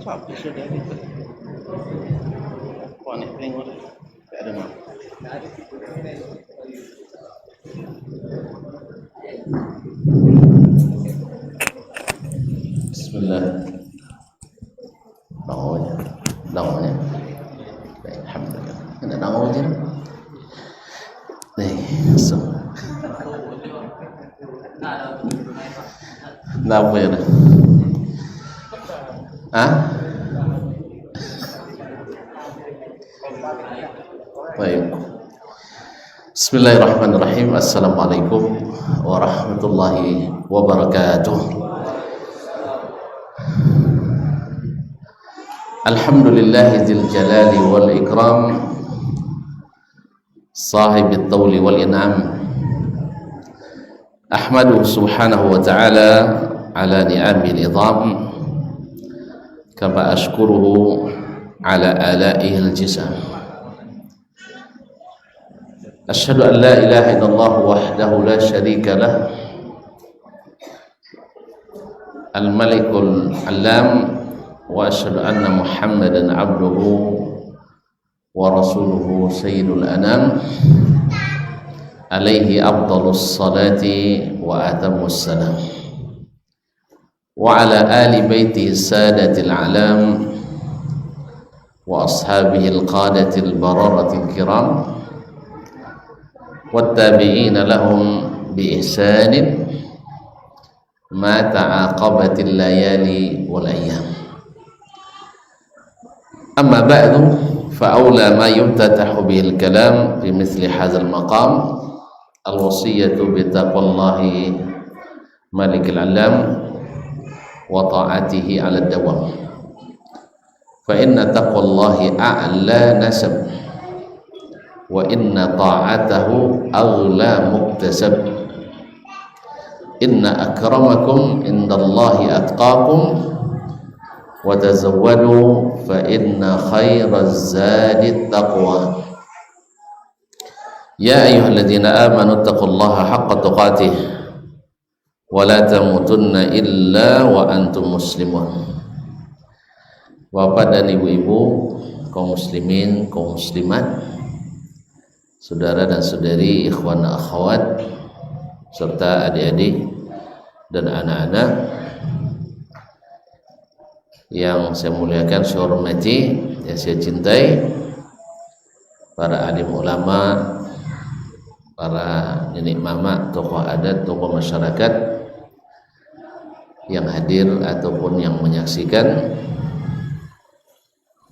Apa sudah gitu? Panik tengok deh. Tak ada mak. Bismillah. Dawanya. Alhamdulillah. Ada dawa je. Nih, so. Kenapa ya? Hah? Baik. Bismillahirrahmanirrahim. Assalamualaikum warahmatullahi wabarakatuh. Alhamdulillahil jalali wal ikram, sahibit tawli wal in'am. Ahmadu subhanahu wa ta'ala ala ni'amil idham, kama ashkuruhu ala ala'ihil jisam. Asyhadu an la ilaha illallah wahdahu la syarika lah, al-malikul alam, wa asyhadu anna muhammadan abduhu wa rasuluhu sayyidul anam, alaihi afdalus salati wa atammus salam, wa ala ali baitihi sadatil alam wa ashabihi alqadatil bararatil kiram wattabi'ina lahum bi ihsanin ma ta'aqabatil layali wal ayyam. Amma ba'du, fa awla ma yuftatahu bihil kalam fi mithli hadzal maqam al-wasiyatu bi taqwallahi malikil alam wa ta'atihi 'ala ad-dawam. Fa inna taqwallahi a'la nasab wa inna ta'atahu aghla muktasab. Inna akramakum indallahi atqakum wa tazawwadu fa inna khairaz zadi taqwa. Ya ayyuhalladzina amanu taqullaha haqqa tuqatih wa la tamutunna illa wa antum muslimun. Bapak dan ibu-ibu, kaum muslimin, kaum muslimat, saudara dan saudari, ikhwan dan akhwat, serta adik-adik dan anak-anak yang saya muliakan, saya hormati, yang saya cintai, para alim ulama, para nenek mama, tokoh adat, tokoh masyarakat yang hadir ataupun yang menyaksikan,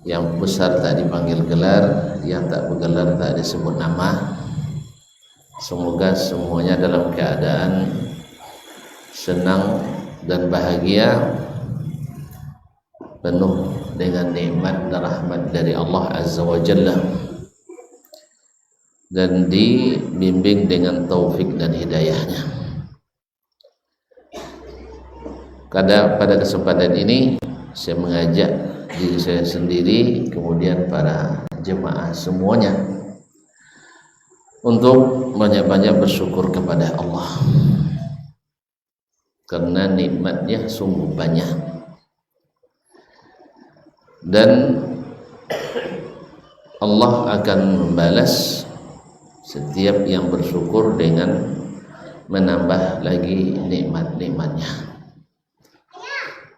yang besar tak dipanggil gelar, yang tak bergelar tak disebut nama. Semoga semuanya dalam keadaan senang dan bahagia, penuh dengan nikmat dan rahmat dari Allah Azza wa Jalla, dan dibimbing dengan taufik dan hidayahnya. Pada kesempatan ini saya mengajak diri saya sendiri, kemudian para jemaah semuanya, untuk banyak-banyak bersyukur kepada Allah, karena nikmatnya sungguh banyak, dan Allah akan membalas setiap yang bersyukur dengan menambah lagi nikmat-nikmatnya.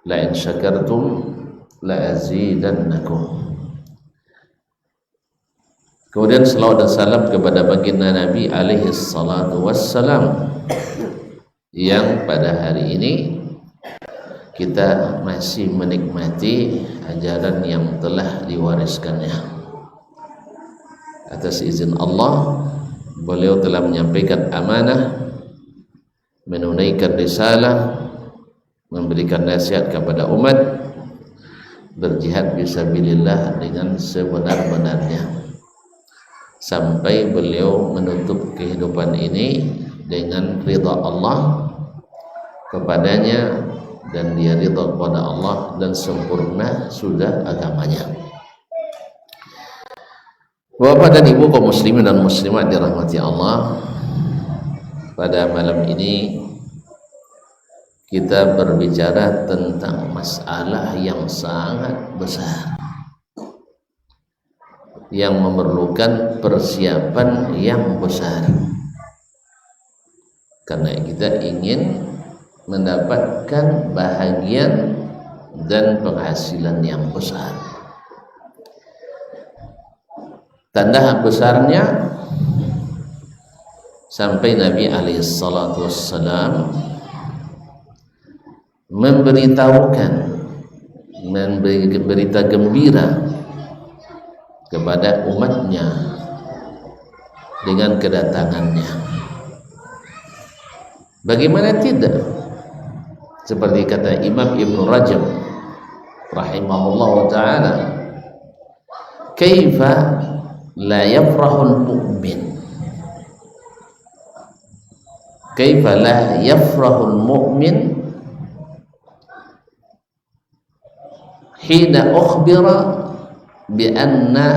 La in syakartum la azidannakum. Kemudian salawat dan salam kepada baginda Nabi alaihi salatu wassalam, yang pada hari ini kita masih menikmati ajaran yang telah diwariskannya. Atas izin Allah, beliau telah menyampaikan amanah, menunaikan risalah, memberikan nasihat kepada umat, berjihad fisabilillah dengan sebenar-benarnya, sampai beliau menutup kehidupan ini dengan ridha Allah kepadanya, dan dia ridha kepada Allah, dan sempurna sudah agamanya. Bapak dan ibu kaum muslimin dan muslimat dirahmati Allah, pada malam ini kita berbicara tentang masalah yang sangat besar, yang memerlukan persiapan yang besar, karena kita ingin mendapatkan bahagian dan penghasilan yang besar. Tanda besarnya sampai Nabi SAW memberitahukan, memberi berita gembira kepada umatnya dengan kedatangannya. Bagaimana tidak? Seperti kata Imam Ibn Rajab rahimahullah ta'ala, kaifa la yafrahul mu'min, kaifa la yafrahul mu'min hina ukhbira bi anna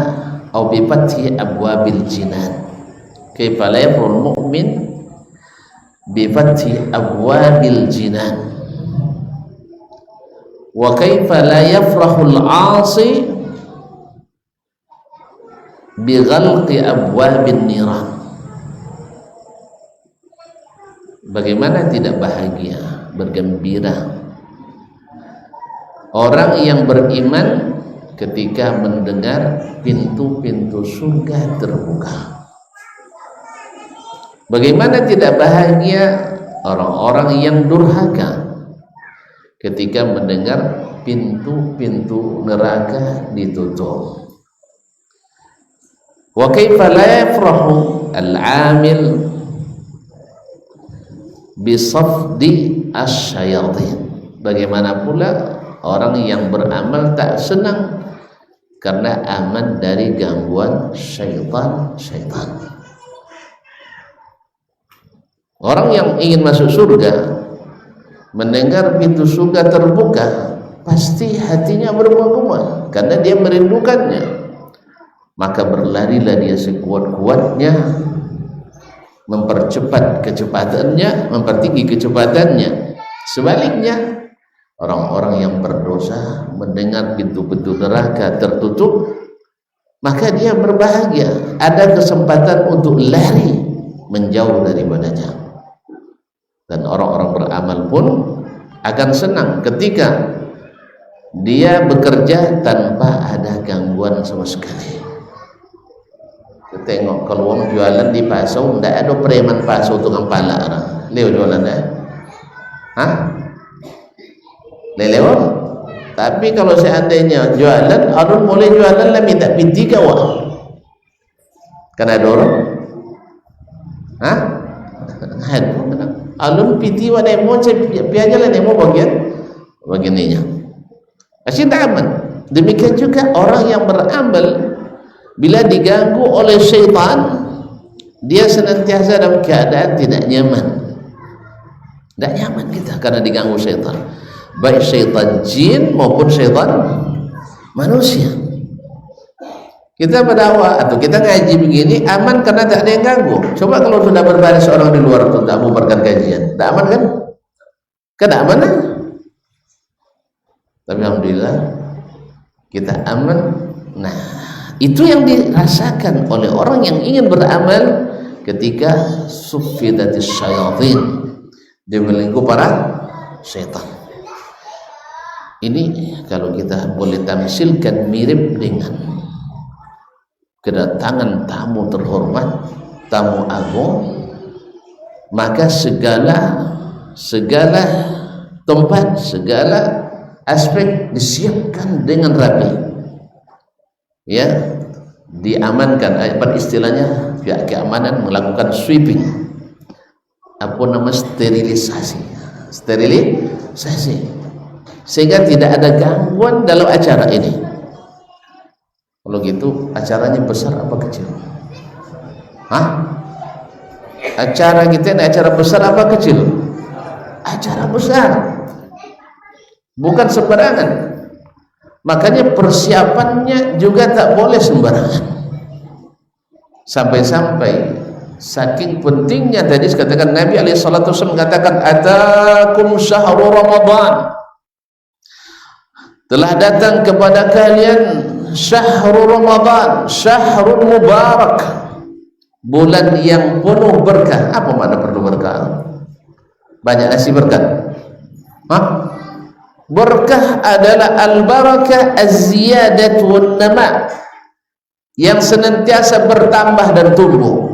aw bi fathi abwabil jinan. Kaifa la yafrahul mu'min bi fathi abwabil jinan, wa kaifa la yafrahul 'asi bi ghalqi abwabin niran. Bagaimana tidak bahagia, bergembira orang yang beriman ketika mendengar pintu-pintu surga terbuka? Bagaimana tidak bahagia orang-orang yang durhaka ketika mendengar pintu-pintu neraka ditutup? Wa kaifa la yafrahu al-'amil bi safdi asyayatin. Bagaimana pula orang yang beramal tak senang karena aman dari gangguan syaitan. Orang yang ingin masuk surga, mendengar pintu surga terbuka, pasti hatinya berbunga-bunga karena dia merindukannya. Maka berlarilah dia sekuat-kuatnya, mempercepat kecepatannya, mempertinggi kecepatannya. Sebaliknya, orang-orang yang berdosa mendengar pintu-pintu neraka tertutup, maka dia berbahagia, ada kesempatan untuk lari menjauh daripadanya. Dan orang-orang beramal pun akan senang ketika dia bekerja tanpa ada gangguan sama sekali. Kita tengok kalau orang jualan di pasau, tidak ada preman pasau tukang pala orang. Leo jualan lewat. Tapi kalau seandainya jualan, orang boleh jualan lah minta pinti kawah. Kan ada orang? Alun piti wa nemo piaja lah nemo bagian ininya. Asyik tak aman. Demikian juga orang yang beramal bila diganggu oleh syaitan, dia senantiasa dalam keadaan tidak nyaman. Tidak nyaman kita karena diganggu syaitan, baik syaitan jin maupun syaitan manusia. Kita berdakwah atau kita ngaji begini aman karena tak ada yang ganggu. Coba kalau sudah berbaris orang di luar untuk tak membubarkan kajian, tak aman kan? Kan aman kan? Tapi alhamdulillah kita aman. Nah, itu yang dirasakan oleh orang yang ingin beramal ketika suffidatis syayatin, dia melingkup para syaitan. Ini kalau kita boleh tamsilkan mirip dengan kedatangan tamu terhormat, tamu agung, maka segala tempat, segala aspek disiapkan dengan rapi, ya, diamankan. Apa istilahnya? Pihak keamanan melakukan sweeping, apa nama, sterilisasi, sehingga tidak ada gangguan dalam acara ini. Kalau gitu acaranya besar apa kecil? Acara kita ini acara besar apa kecil? Acara besar, bukan sembarangan. Makanya persiapannya juga tak boleh sembarangan. Sampai-sampai Saking pentingnya tadi katakan Nabi SAW mengatakan atakum syahrul Ramadan, telah datang kepada kalian syahrul Ramadan, syahrul mubarak, bulan yang penuh berkah. Apa makna penuh berkah? Banyak nasi berkah. Berkah adalah al-barakah az-ziyadat wan nama, yang senantiasa bertambah dan tumbuh.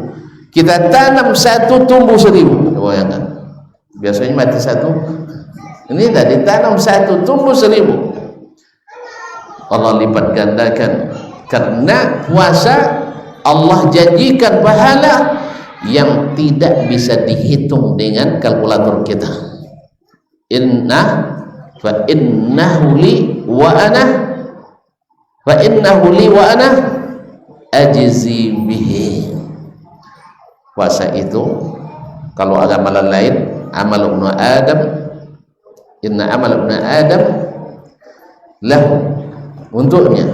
Kita tanam 1 tumbuh 1000. Bayangkan, biasanya mati 1, ini dah ditanam 1 tumbuh 1000. Allah lipat gandakan. Karena puasa Allah janjikan pahala yang tidak bisa dihitung dengan kalkulator kita. Fa innahu li wa ana ajzi bihi. Puasa itu kalau amalan lain, amal ibnu Adam, inna amal ibnu Adam lahu, untuknya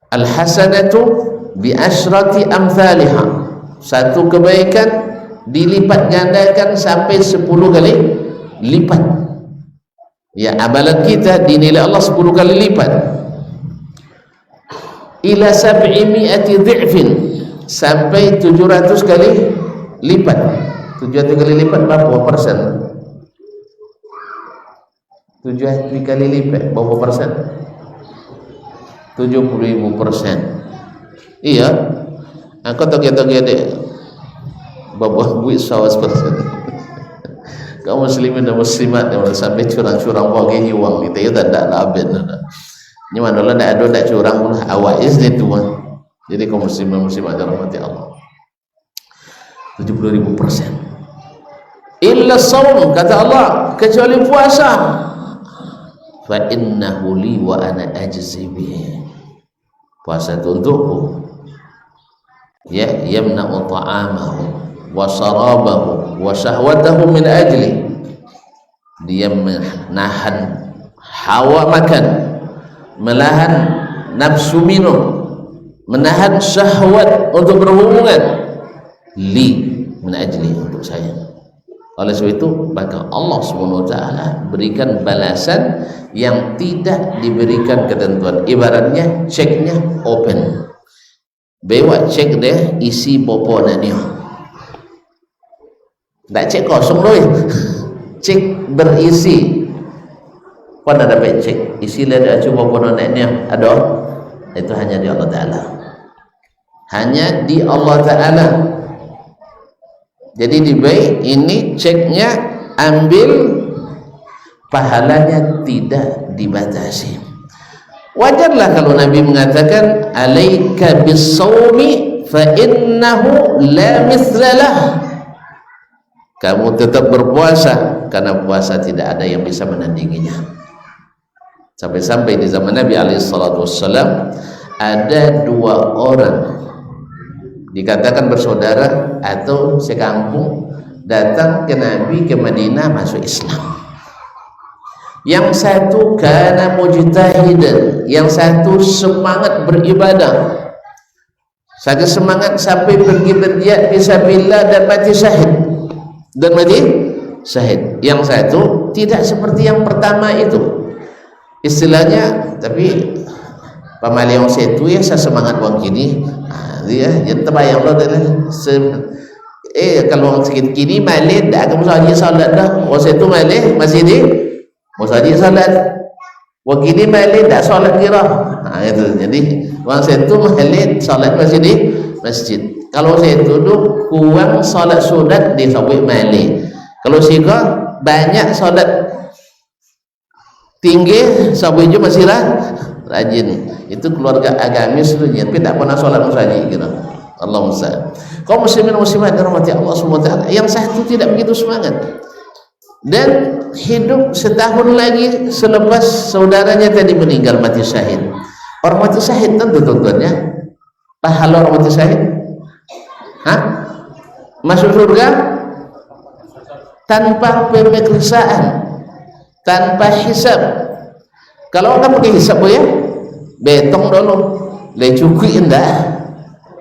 al-hasanatu bi asyrati amthaliha, satu kebaikan dilipat gandakan sampai 10 kali lipat. Ya, amalan kita dinilai Allah 10 kali lipat, ila 700 dhi'fin, sampai 700 kali lipat. 700 kali lipat berapa persen? 700 kali lipat berapa persen? 70.000%. Iya, aku toge-toge dek berapa buih 100%. Kaum muslimin dan muslimat yang sampai curang-curang bagi uang kita, itu tak ada abad. Ini mana lah tak ada tak curang pun awak is itu. Jadi kaum muslimin muslimat dirahmati Allah, 70.000%. Illa shaum, kata Allah, kecuali puasa. Fa innahu li wa ana ajzi bihi. Puasa itu untukku. Ya, yamna'u ta'amahu wa syarabahu wa syahwatahu min ajli. Dia menahan hawa makan, melahan nafsu minum, menahan syahwat untuk berhubungan, li min ajli, untuk saya. Oleh sebab itu maka Allah SWT berikan balasan yang tidak diberikan ketentuan. Ibaratnya ceknya open, bewa cek deh isi bopona ni, tak cek kosong loh. Cek berisi, pada dapat cek isi ada coba bopona ni ada, itu hanya di Allah Ta'ala, hanya di Allah Ta'ala. Jadi di baik ini ceknya ambil, pahalanya tidak dibatasi. Wajarlah kalau Nabi mengatakan alaika bis-shaumi fa innahu la mislalah. Kamu tetap berpuasa karena puasa tidak ada yang bisa menandinginya. Sampai-sampai di zaman Nabi SAW ada 2 orang dikatakan bersaudara atau sekampung datang ke Nabi ke Madinah masuk Islam. Yang satu kana mujtahidan, yang satu semangat beribadah, sangat semangat sampai pergi berjihad fisabilillah dan mati syahid. Yang satu tidak seperti yang pertama itu, istilahnya, tapi pamaliang setu ya saya semangat wang kini. Dia terbayang lo dan kalau orang sikit kini malih dah kamu salat dah, orang setu malih masih di masjid salat, orang kini malih dah salat kira. Itu jadi orang setu malih salat masih di masjid. Kalau setu tu kurang salat sunat di sabit malih, kalau sika banyak salat tinggi sabit je masih rajin. Itu keluarga agamis sebenarnya, tapi tak pernah solat musajid gitu. Allah musta'an. Kaum muslimin muslimat dirahmati Allah SWT, yang satu tidak begitu semangat dan hidup setahun lagi selepas saudaranya tadi meninggal mati syahid. Orang mati syahid tentu tujuannya pahala orang mati syahid. Masuk surga tanpa pemeriksaan, tanpa hisab. Kalau orang pakai hisab ya, betong dulu, le cukup indah,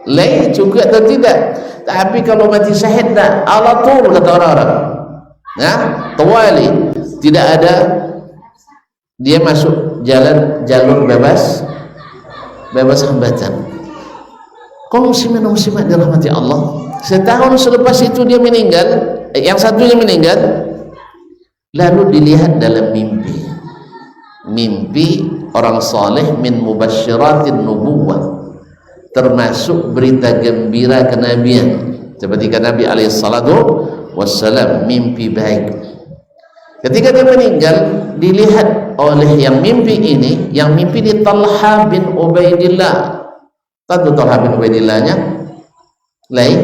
le cukup atau tidak. Tapi kalau mati syahid dah ala tur kata orang-orang. Ya, tawali, tidak ada, dia masuk jalur bebas hambatan. Kaum muslimin dan muslimat dirahmati Allah, setahun selepas itu dia meninggal, yang satunya meninggal, lalu dilihat dalam mimpi orang saleh min mubasyiratin nubuwah, termasuk berita gembira kenabian, seperti Nabi alaihi salatu wassalam mimpi baik. Ketika dia meninggal, dilihat oleh yang mimpi ini Talha bin Ubaidillah. Tahu Talha bin Ubaidillahnya? Lain?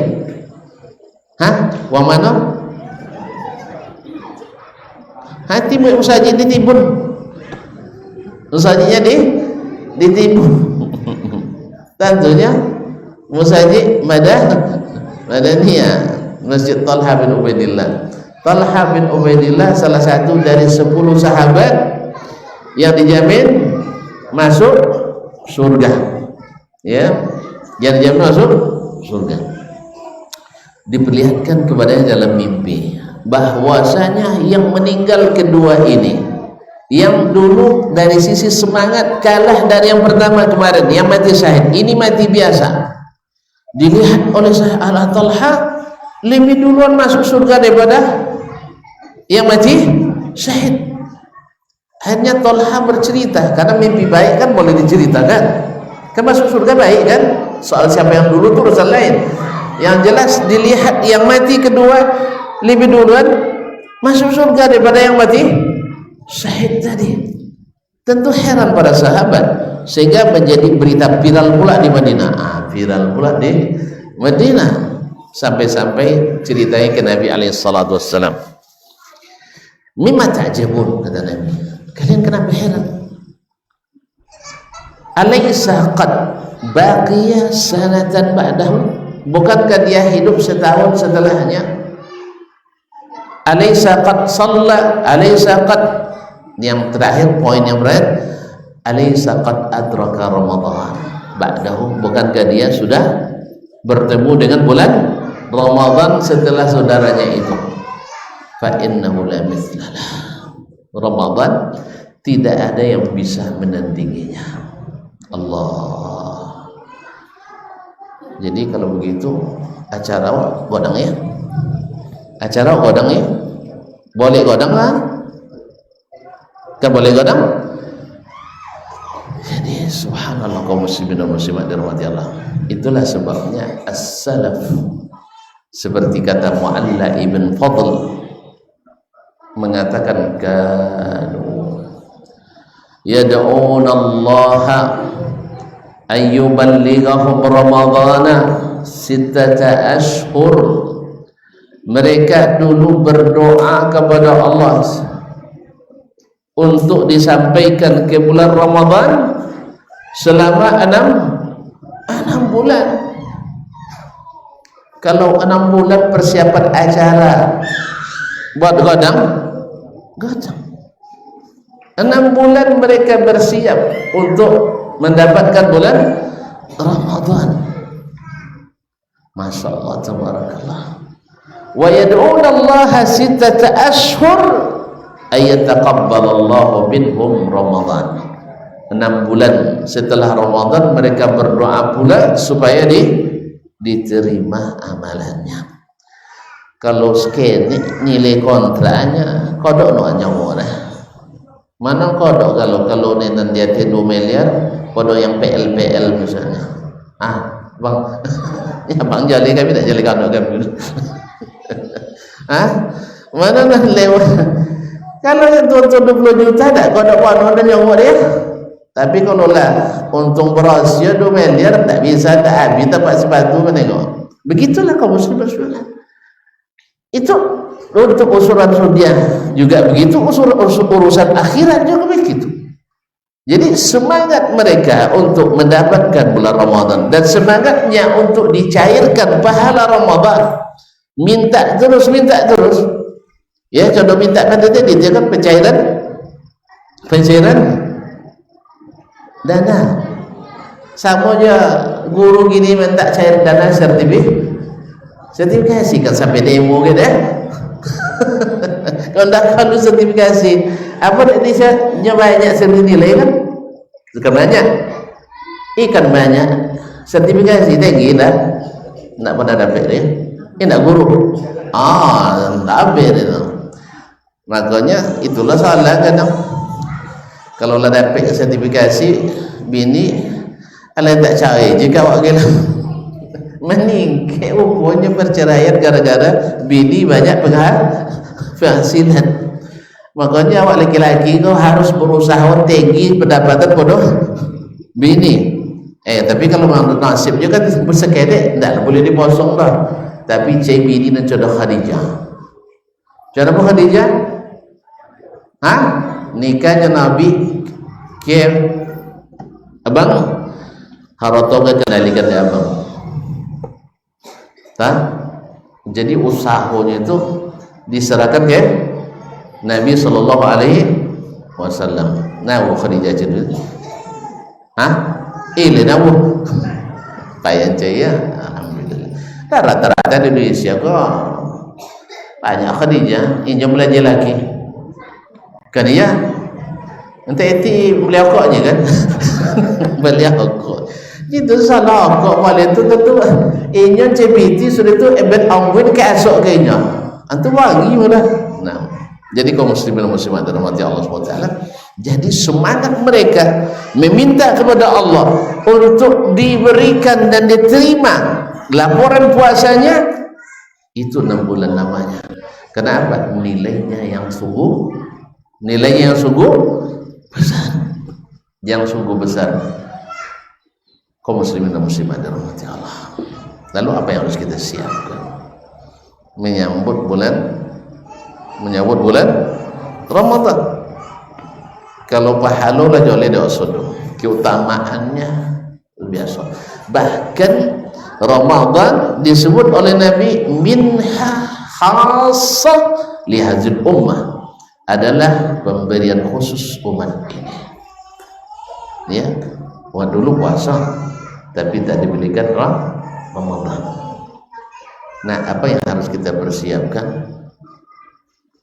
Hah? Wa mana? Hati musajid ditibun. Musajidnya ditibun. Tentunya musajid Madaniyah, Masjid Talha bin Ubaidillah. Talha bin Ubaidillah salah satu dari 10 sahabat yang dijamin masuk surga. Ya, yang dijamin masuk surga. Diperlihatkan kepadanya dalam mimpi bahwasanya yang meninggal kedua ini, yang dulu dari sisi semangat kalah dari yang pertama kemarin, yang mati syahid, ini mati biasa. Dilihat oleh Sayyidina Talha lebih duluan masuk surga daripada yang mati syahid. Hanya Talha bercerita, karena mimpi baik kan boleh diceritakan, kan masuk surga baik kan. Soal siapa yang dulu itu urusan lain. Yang jelas dilihat yang mati kedua lebih duluan masuk surga daripada yang mati syahid tadi. Tentu heran para sahabat, sehingga menjadi berita viral pula di Madinah. Viral pula di Madinah, sampai-sampai ceritanya ke Nabi alaihi salatu wassalam. Mimma ta'jabun, kata Nabi, kalian kenapa heran? Alaysa qad baqiya sanatan ba'dahu, bukankah dia hidup setahun setelahnya? Alaysa qad shalla, alaysa qad, yang terakhir, poin yang terakhir, alaysa qad adraka Ramadan ba'dahu, bukankah dia sudah bertemu dengan bulan Ramadan setelah saudaranya itu? Fa innahu la mithlalah, Ramadan tidak ada yang bisa menandinginya. Allah. Jadi kalau begitu acara godang ya, boleh godang lah, kan boleh godang. Jadi subhanallah, kaum muslimin dan muslimat dirahmati Allah. Itulah sebabnya as-salaf, seperti kata Mu'alla ibn Fadl, mengatakan kanu yad'una Allah ayyuballighahum Ramadana sittata ashhur. Mereka dulu berdoa kepada Allah untuk disampaikan ke bulan Ramadan selama 6 bulan. Kalau 6 bulan persiapan acara buat godang 6 bulan mereka bersiap untuk mendapatkan bulan Ramadan. Masya Allah, tabarakallah. Wa yad'una Allah sittata ashhur ayataqabbalallahu minhum Ramadan. 6 bulan setelah Ramadan mereka berdoa pula supaya diterima amalannya. Kalau sekian nilai kontraknya kodok no nyawa dah. Mana kodok kalau ni nanti ada 2 miliar, kodok yang PL misalnya. Bang, ya bang jali kami tak jali kodok kami. Mana nak lewat? Kalau yang 20 juta tak kodok wan dan nyawa dia. Tapi kalau lah untung beras ya 2 miliar tak bisa, tak habis tempat sepatu menengok. Begitulah kaum muslim bersyukur. Itu untuk usuran dunia juga begitu, urusan akhirat juga begitu. Jadi semangat mereka untuk mendapatkan bulan Ramadan dan semangatnya untuk dicairkan pahala Ramadan, minta terus ya. Contoh minta kan tadi dia kan pencairan dana. Sama aja guru gini minta cair dana sertifikasi kan sampai demo gitu kalau tidak kalau sertifikasi apa Indonesia banyak seri nilai kan bukan banyak ikan banyak sertifikasi tinggi tidak pernah dapat dia tidak guru dapat itu makanya itulah salah kadang kalau lah dapat sertifikasi bini ala tak cari jika awak gila meningkat rupanya perceraian gara-gara bini banyak penghasilan makanya awak laki-laki kau harus berusaha tinggi pendapatan bodoh bini tapi kalau menurut nasib juga kan bersekedek tidak boleh dipotong dah tapi cik bini dan jodoh Khadijah jodoh apa Khadijah nikahnya Nabi ke abang harotoga kendalikan dia abang jadi usahanya itu diserahkan ke Nabi Sallallahu Alaihi Wasallam. Nah, Khadijah jadi, ini nabu, kayak ya, alhamdulillah. Nah, rata-rata di Indonesia kok banyak Khadijah, injam belanja lagi, kan ya? Nanti itu beliau koknya kan, beliau kok. Itu salah kok paling itu tentu inyo CBT sudah itu ebet anggun ke esok kayaknya antu bagi mana nah jadi kaum muslimin dan muslimat dirahmati Allah SWT jadi semangat mereka meminta kepada Allah untuk diberikan dan diterima laporan puasanya itu 6 bulan namanya kenapa? nilainya yang sungguh besar kaum muslimin dan muslimat dirahmati Allah. Lalu apa yang harus kita siapkan? Menyambut bulan Ramadan. Kalau pahala lah joleh dah sudah. Keutamaannya biasa. Bahkan Ramadan disebut oleh Nabi minha khassah li hadzal ummah adalah pemberian khusus umat ini. Ya, dulu puasa tapi tak diberikan Ramadan. Nah, apa yang harus kita persiapkan?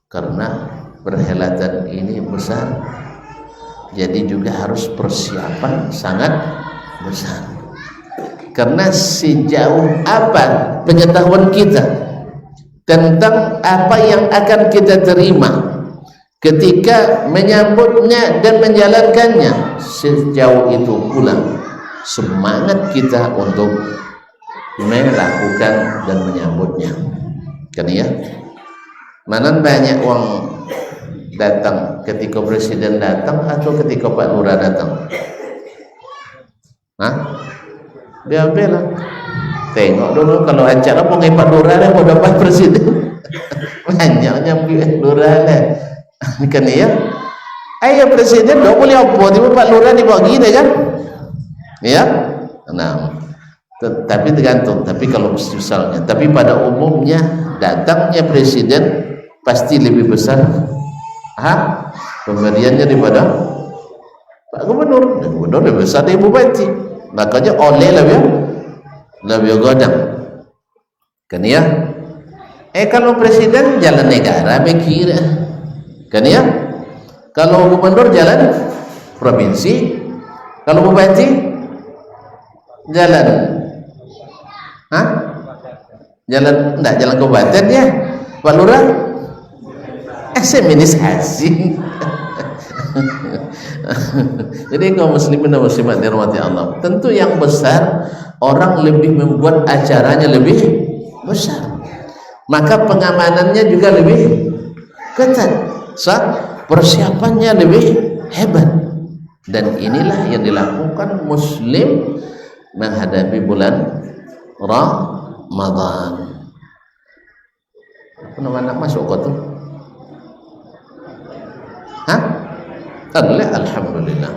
Karena perhelatan ini besar, jadi juga harus persiapan sangat besar. Karena sejauh apa pengetahuan kita tentang apa yang akan kita terima ketika menyambutnya dan menjalankannya, sejauh itu pula semangat kita untuk melakukan dan menyambutnya. Kan ya? Mana banyak orang datang ketika presiden datang atau ketika Pak Lurah datang? Dia bela. Tengok dulu kalau acara pengen Pak Lurah lah mau dapat presiden. Banyaknya Pak Lurah lah. Kan ya? Ayo presiden dah boleh apa? Tiba Pak Lurah dibagi deh kan? Ya? Nah, tapi tergantung. Tapi kalau misalnya, tapi pada umumnya datangnya presiden pasti lebih besar pemberiannya daripada Pak Gubernur. Dan Gubernur lebih besar dari Bupati. Makanya oleh lebih godang. Kan ya? Kalau presiden jalan negara mikir. Kan ya? Kalau gubernur jalan provinsi, kalau bupati jalan jalan kabupaten ya. Pak Lurah seminisasi. Jadi kaum muslimin dan muslimat dirahmati Allah, tentu yang besar orang lebih membuat acaranya lebih besar, maka pengamanannya juga lebih ketat, persiapannya lebih hebat. Dan inilah yang dilakukan muslim menghadapi bulan Ramadan. Apa nama anak masuk kau tu? Alhamdulillah.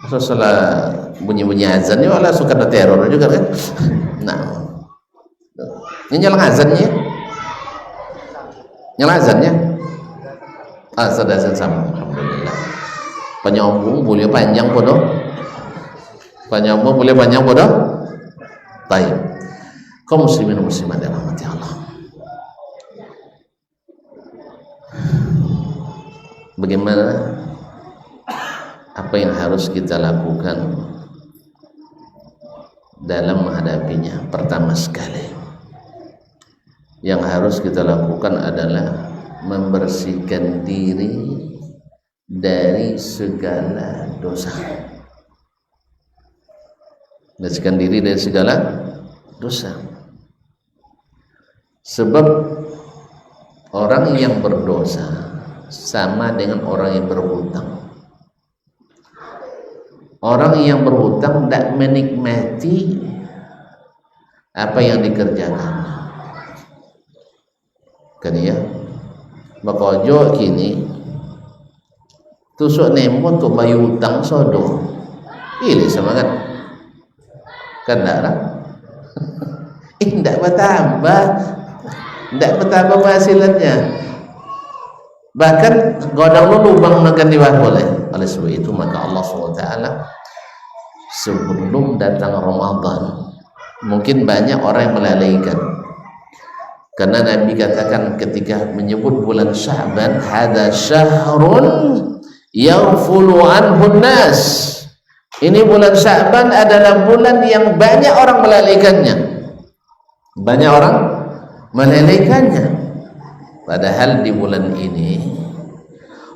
Setelah bunyi-bunyi azan ni wala suka ada teror juga kan. Nah, ini nyala azannya. Nyala azannya. Sudah azan sama. Alhamdulillah. Penyambung boleh panjang bodoh. Penyambung boleh panjang bodoh. Baik. Kaum muslimin muslimat yang dirahmati Allah, bagaimana apa yang harus kita lakukan dalam menghadapinya? Pertama sekali yang harus kita lakukan adalah membersihkan diri dari segala dosa. Membersihkan diri dari segala dosa. Sebab orang yang berdosa sama dengan orang yang berhutang. Orang yang berhutang tidak menikmati apa yang dikerjakan, kan ya? Maka ojo kini tusuk nemo untuk bayu hutang sodo, ini semangat kan darah, tidak bertambah penghasilannya, bahkan godang lu lubang makan di boleh. Oleh sebab itu maka Allah SWT sebelum datang Ramadan, mungkin banyak orang yang melalaikan, karena Nabi katakan ketika menyebut bulan Sya'ban, hada syahrun yaghfulu anhu nas, ini bulan Sya'ban adalah bulan yang banyak orang melalaikannya, banyak orang melalaikannya. Padahal di bulan ini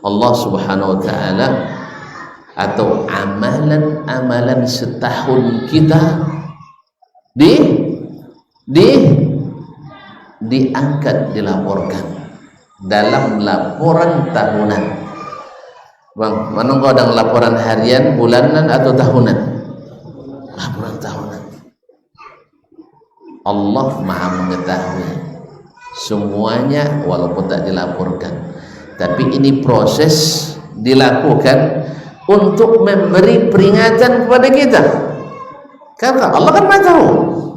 Allah Subhanahu wa ta'ala atau amalan-amalan setahun kita diangkat, dilaporkan dalam laporan tahunan. Bang, mana kau ada laporan harian, bulanan atau tahunan? Laporan tahunan. Allah Maha mengetahui semuanya walaupun tak dilaporkan. Tapi ini proses dilakukan untuk memberi peringatan kepada kita, karena Allah kan Maha tahu.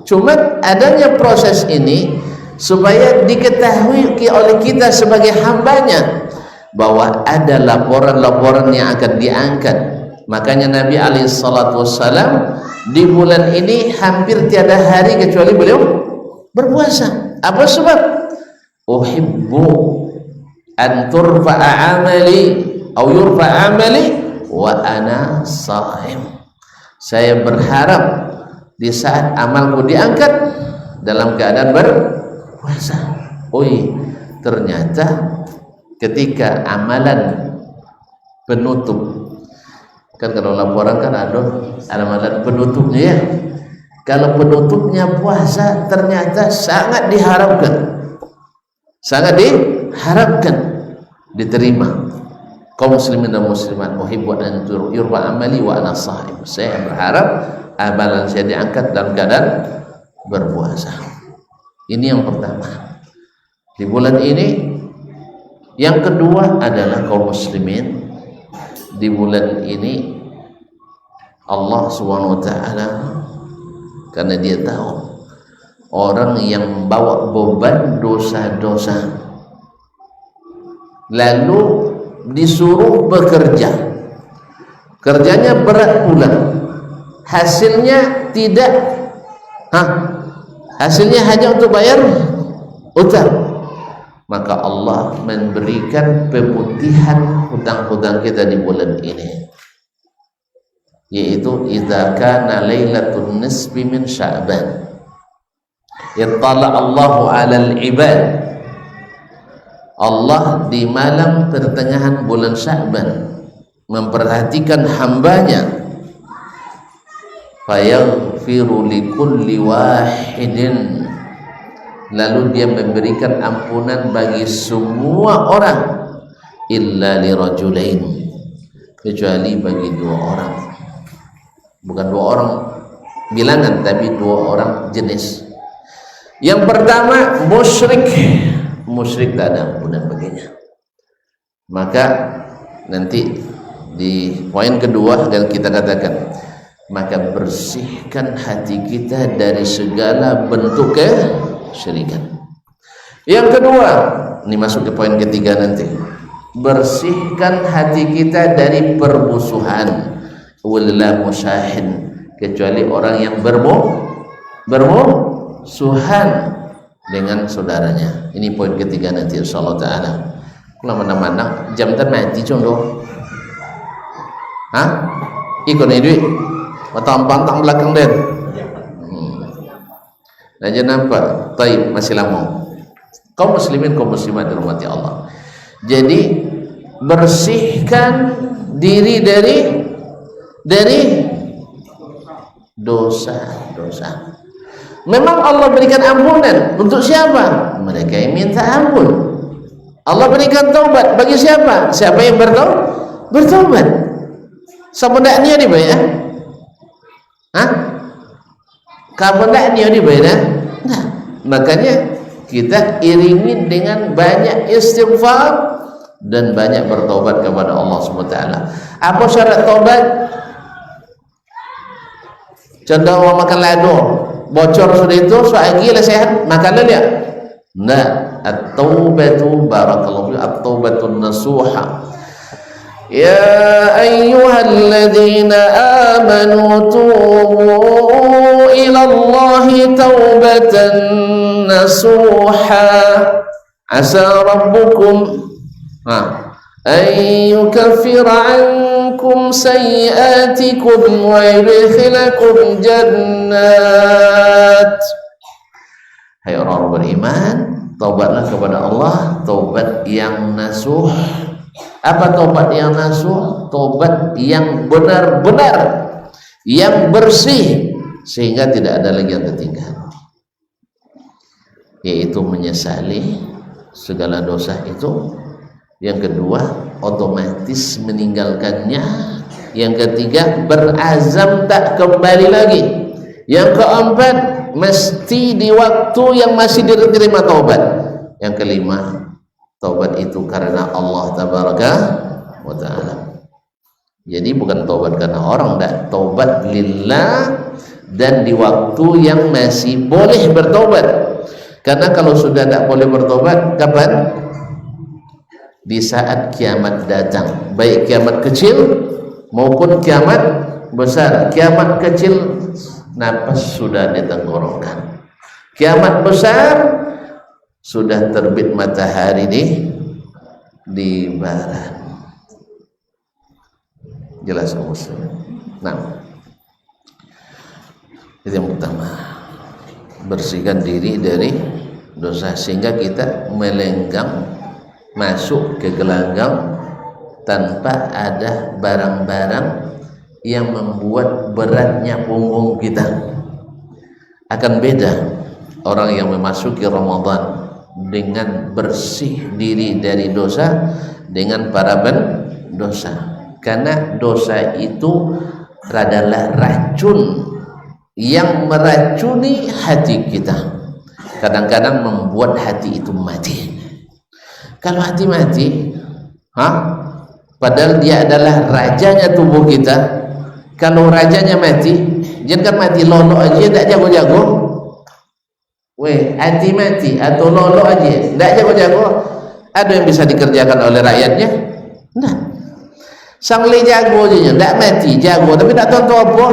Cuma adanya proses ini supaya diketahui oleh kita sebagai hambanya bahwa ada laporan-laporan yang akan diangkat. Makanya Nabi SAW di bulan ini hampir tiada hari kecuali beliau berpuasa. Apa sebab? Uhibbu an turfa'a amali au yurfa'a amali wa ana sha'im. Saya berharap di saat amalku diangkat dalam keadaan berpuasa. Ternyata ketika amalan penutup, kan kalau laporan kan ada amalan penutupnya ya. Kalau penutupnya puasa ternyata sangat diharapkan, diterima. Kaum muslimin dan muslimat, uhibbu an yurfa amali wa ana sha'im. Saya berharap amalan saya diangkat dalam keadaan berpuasa. Ini yang pertama di bulan ini. Yang kedua adalah kaum muslimin, di bulan ini Allah SWT karena dia tahu orang yang bawa beban dosa-dosa lalu disuruh bekerja, kerjanya berat pula, hasilnya tidak, hasilnya hanya untuk bayar utang, maka Allah memberikan pemutihan hutang-hutang kita di bulan ini, yaitu idza kana lailatul nisfi min Sya'ban ittala Allahu 'alal ibad. Allah di malam pertengahan bulan Sya'ban memperhatikan hambanya, fayaghfiru likulli wahidin, lalu dia memberikan ampunan bagi semua orang, illa lirajulain, kecuali bagi dua orang. Bukan dua orang bilangan, tapi dua orang jenis. Yang pertama musyrik tak ada ampunan baginya. Maka nanti di poin kedua dan kita katakan, maka bersihkan hati kita dari segala bentuk kesyirikan. Yang kedua, ini masuk ke poin ketiga nanti, bersihkan hati kita dari permusuhan, wala musyahin, kecuali orang yang bermusuhan dengan saudaranya. Ini poin ketiga nanti insyaallah taala. Kalau mana-mana jam tan mati contoh. Ikut ni duit. Matang pantang belakang den. Aja nampak. Taib masih lama. Kaum muslimin kaum muslimat dirahmati Allah. Jadi bersihkan diri dari dosa-dosa. Memang Allah berikan ampunan untuk siapa? Mereka yang minta ampun. Allah berikan taubat bagi siapa? Siapa yang bertaubat. Siapa ndak niat dibayar? Kamu ndak niat dibayar? Nah, makanya kita iringi dengan banyak istighfar dan banyak bertaubat kepada Allah SWT. Apa syarat taubat? Contoh orang makan lado bocor sudah itu lagi lah sehat makan dia. Nah, at-taubatu barakallahu fi at-taubatun nasuha. Ya ayyuhalladzina amanu tubu ila Allahi taubatan nasuha. Asa rabbukum an yukaffira ankum sayyi'atikum wa yudkhilakum jannat. Hai orang beriman, taubatlah kepada Allah, taubat yang nasuh. Apa taubat yang nasuh? Taubat yang benar-benar, yang bersih, sehingga tidak ada lagi yang tertinggal, yaitu menyesali segala dosa itu. Yang kedua, otomatis meninggalkannya. Yang ketiga, berazam tak kembali lagi. Yang keempat, mesti di waktu yang masih diterima taubat. Yang kelima, taubat itu karena Allah tabaraka wa ta'ala. Jadi bukan taubat karena orang, enggak, taubat lillah dan di waktu yang masih boleh bertaubat. Karena kalau sudah tidak boleh bertaubat, kapan? Di saat kiamat datang, baik kiamat kecil maupun kiamat besar. Kiamat kecil napas sudah di tenggorokan, kiamat besar sudah terbit matahari di barat. Jelas muslim. Nah, itu yang pertama, bersihkan diri dari dosa sehingga kita melenggang masuk ke gelanggang tanpa ada barang-barang yang membuat beratnya punggung kita. Akan beda orang yang memasuki Ramadan dengan bersih diri dari dosa dengan para pendosa, karena dosa itu adalah racun yang meracuni hati kita. Kadang-kadang membuat hati itu mati. Kalau hati mati, padahal dia adalah rajanya tubuh kita. Kalau rajanya mati, jangan mati lolo aja, tak jago-jago. Hati mati atau lolo aja, tak jago-jago. Ada yang bisa dikerjakan oleh rakyatnya? Nah, sang le jago aja, tak mati, jago, tapi tak tahu apa.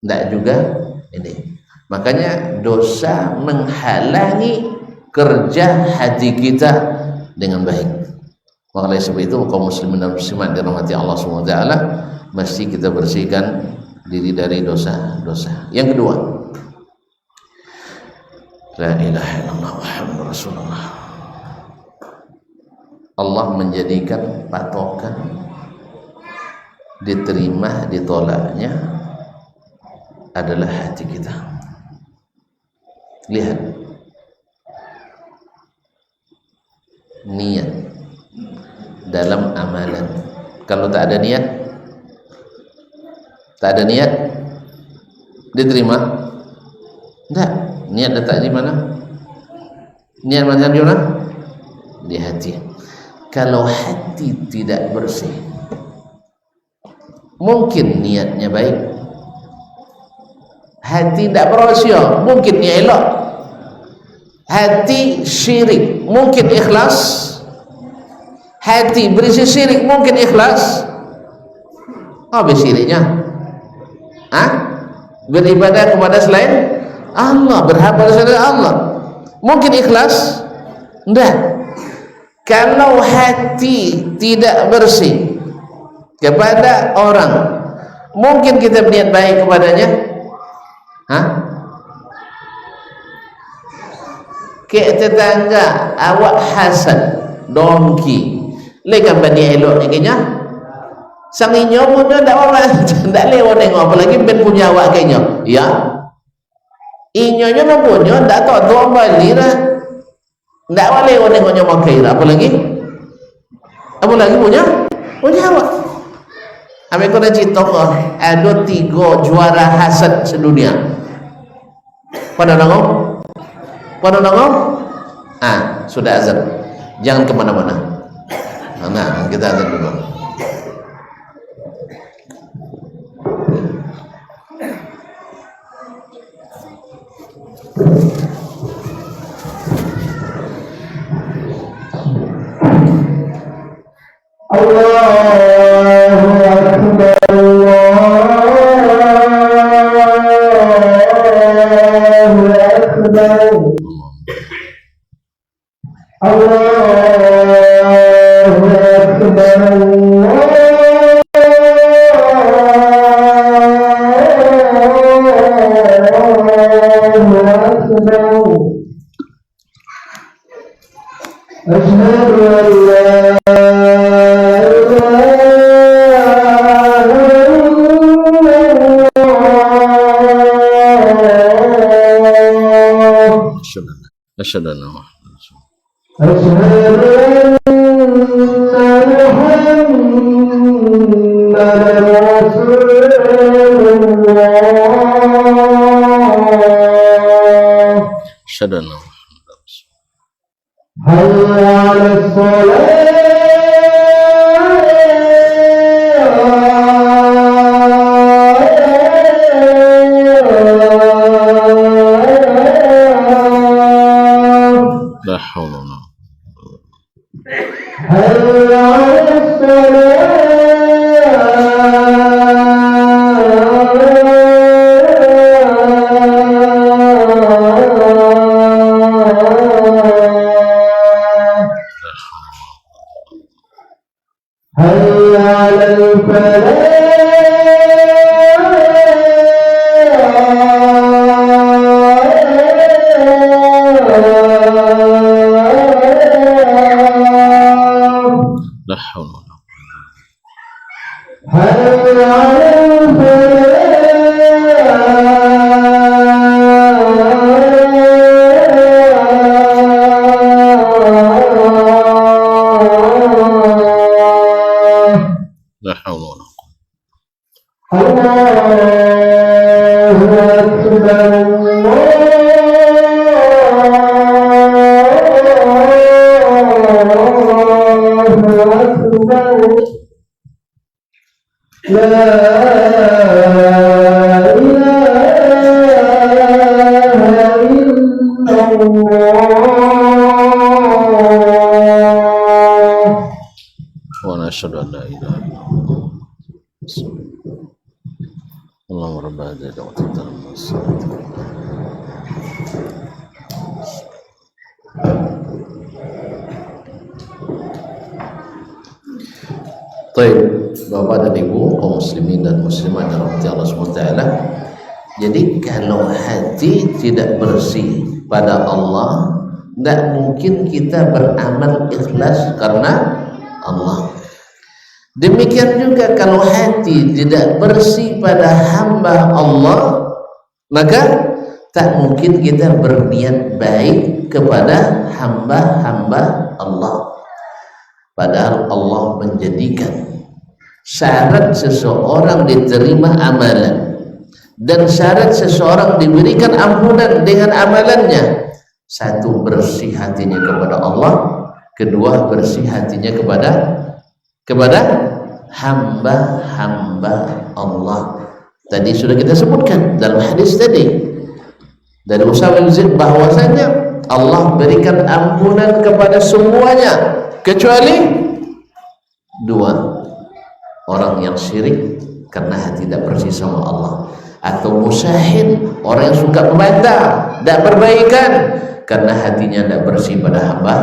Tak juga ini. Makanya dosa menghalangi kerja hati kita dengan baik. Oleh sebab itu kaum muslimin dan muslimat dirahmati Allah SWT, mesti kita bersihkan diri dari dosa-dosa. Yang kedua, la ilaha illallah Muhammadur Rasulullah. Allah menjadikan patokan diterima ditolaknya adalah hati kita. Lihat niat dalam amalan. Kalau tak ada niat, diterima? Tidak. Niat letak di mana? Niat mana di mana? Di hati. Kalau hati tidak bersih, mungkin niatnya baik, hati tidak berhasil, mungkin dia elok. Hati syirik, mungkin ikhlas. Hati berisi syirik, mungkin ikhlas. Apa syiriknya? Beribadah kepada selain Allah, berhamba kepada Allah. Mungkin ikhlas? Enggak. Kalau hati tidak bersih kepada orang, mungkin kita berniat baik kepadanya? Hah? Kayak tetangga awak hasad dongki lekan bani elok kayaknya sang inyo punya ndak orang ndak lewat nengok apalagi ben punya awak kayaknya ya inyo nya mau punya ndak tahu doa bali lah ndak wale lewat nengoknya mau kira apalagi punya awak ame kena cerita ada 3 juara hasad sedunia pada nongok sudah azan, jangan kemana-mana. Nah, kita azan dulu. Asyhadu an la ilaha Allahumma rabb hadhihi ad-da'wati at-tammah was-salatu. Baik, Bapak dan Ibu kaum muslimin dan muslimat dirahmati Allah SWT. Jadi kalau hati tidak bersih pada Allah, tidak mungkin kita beramal ikhlas karena Allah. Demikian juga kalau hati tidak bersih pada hamba Allah, maka tak mungkin kita berniat baik kepada hamba-hamba Allah. Padahal Allah menjadikan syarat seseorang diterima amalan dan syarat seseorang diberikan ampunan dengan amalannya. Satu, bersih hatinya kepada Allah. Kedua, bersih hatinya kepada hamba-hamba Allah. Tadi sudah kita sebutkan dalam hadis tadi dari Usama bin Zaid bahwasanya Allah berikan ampunan kepada semuanya kecuali 2, orang yang syirik karena hati tidak bersih sama Allah. atau musyahin, orang yang suka membantah, tidak berbaikan karena hatinya tidak bersih pada hamba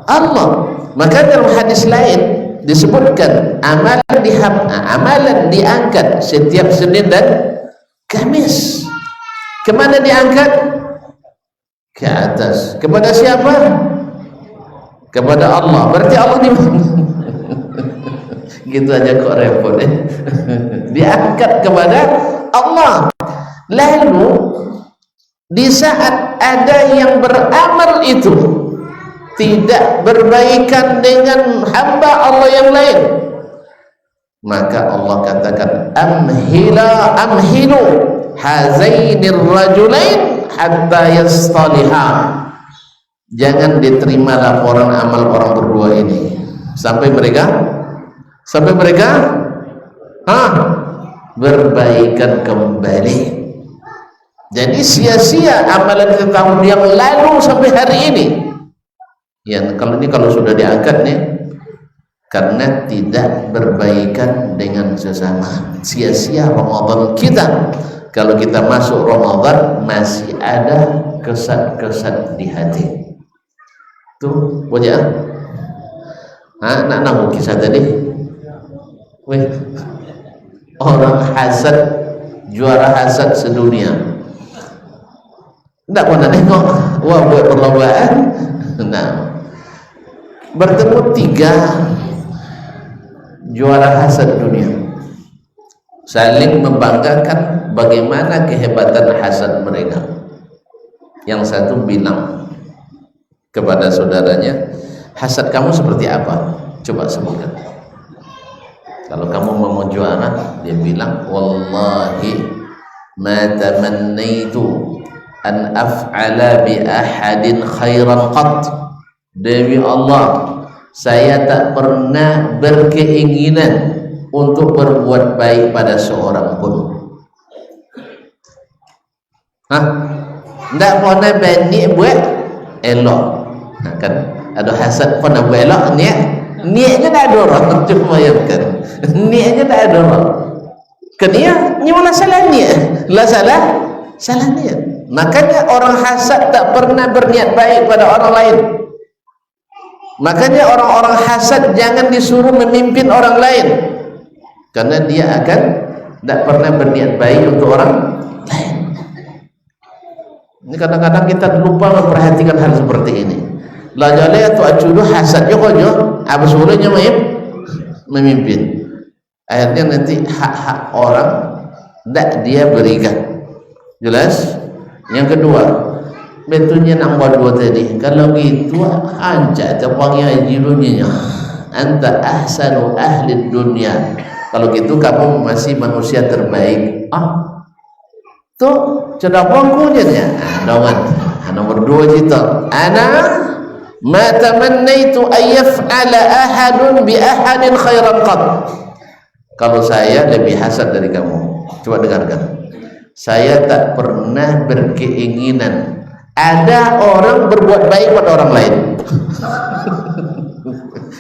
Allah. Maka dalam hadis lain disebutkan amalan diangkat setiap Senin dan Kamis. Kemana diangkat? Ke atas. Kepada siapa? Kepada Allah. Berarti Allah di mana? Gitu aja kok repot ya. Diangkat kepada Allah. Lalu di saat ada yang beramal itu tidak berbaikan dengan hamba Allah yang lain, maka Allah katakan amhilu hazainir rajulain hatta yastaliha. Jangan diterima laporan amal orang berdua ini sampai mereka berbaikan kembali. Jadi sia-sia amalan kita tahun yang lalu sampai hari ini. Ya, kalau sudah diangkat nih, karena tidak berbaikan dengan sesama, sia-sia Ramadan kita. Kalau kita masuk Ramadan masih ada kesat-kesat di hati. Tuh, wajah. Nak nambah kisah tadi. Weh, orang hasad, juara hasad sedunia. Tidak pernah nengok, wah buat perlombaan. Nah, bertemu 3 juara hasad dunia, saling membanggakan bagaimana kehebatan hasad mereka. Yang satu bilang kepada saudaranya, hasad kamu seperti apa? Coba sebutkan. Kalau kamu mau juara, dia bilang, wallahi ma tamannaitu an af'ala bi ahadin khairan qat. Demi Allah, saya tak pernah berkeinginan untuk berbuat baik pada seorang pun. Tidak pernah berniat buat elok. Nah, kan ada hasad pernah buat elok, niatnya tak ada orang. Cuma bayangkan, niatnya tak ada orang. Kenia, ini malah salah niat, salah niat. Makanya orang hasad tak pernah berniat baik pada orang lain. Makanya orang-orang hasad jangan disuruh memimpin orang lain, karena dia akan tidak pernah berniat baik untuk orang lain. Ini kadang-kadang kita lupa memperhatikan hal seperti ini. Lajale atau acudu hasad jokojo, habis mulanya memimpin. Akhirnya nanti hak-hak orang tidak dia berikan. Jelas? Yang kedua, betulnya nambah 2 tadi. Kalau gitu anca tepangnya jilunya anta ahsanu ahli dunia. Kalau gitu kamu masih manusia terbaik. Tuh cedak bangkunya ya. Nomor 2 kita. Ana ma tamannaitu ayyaf'ala ahadun bi ahadin khairan qat. Kalau saya lebih hasad dari kamu. Coba dengarkan. Saya tak pernah berkeinginan ada orang berbuat baik pada orang lain.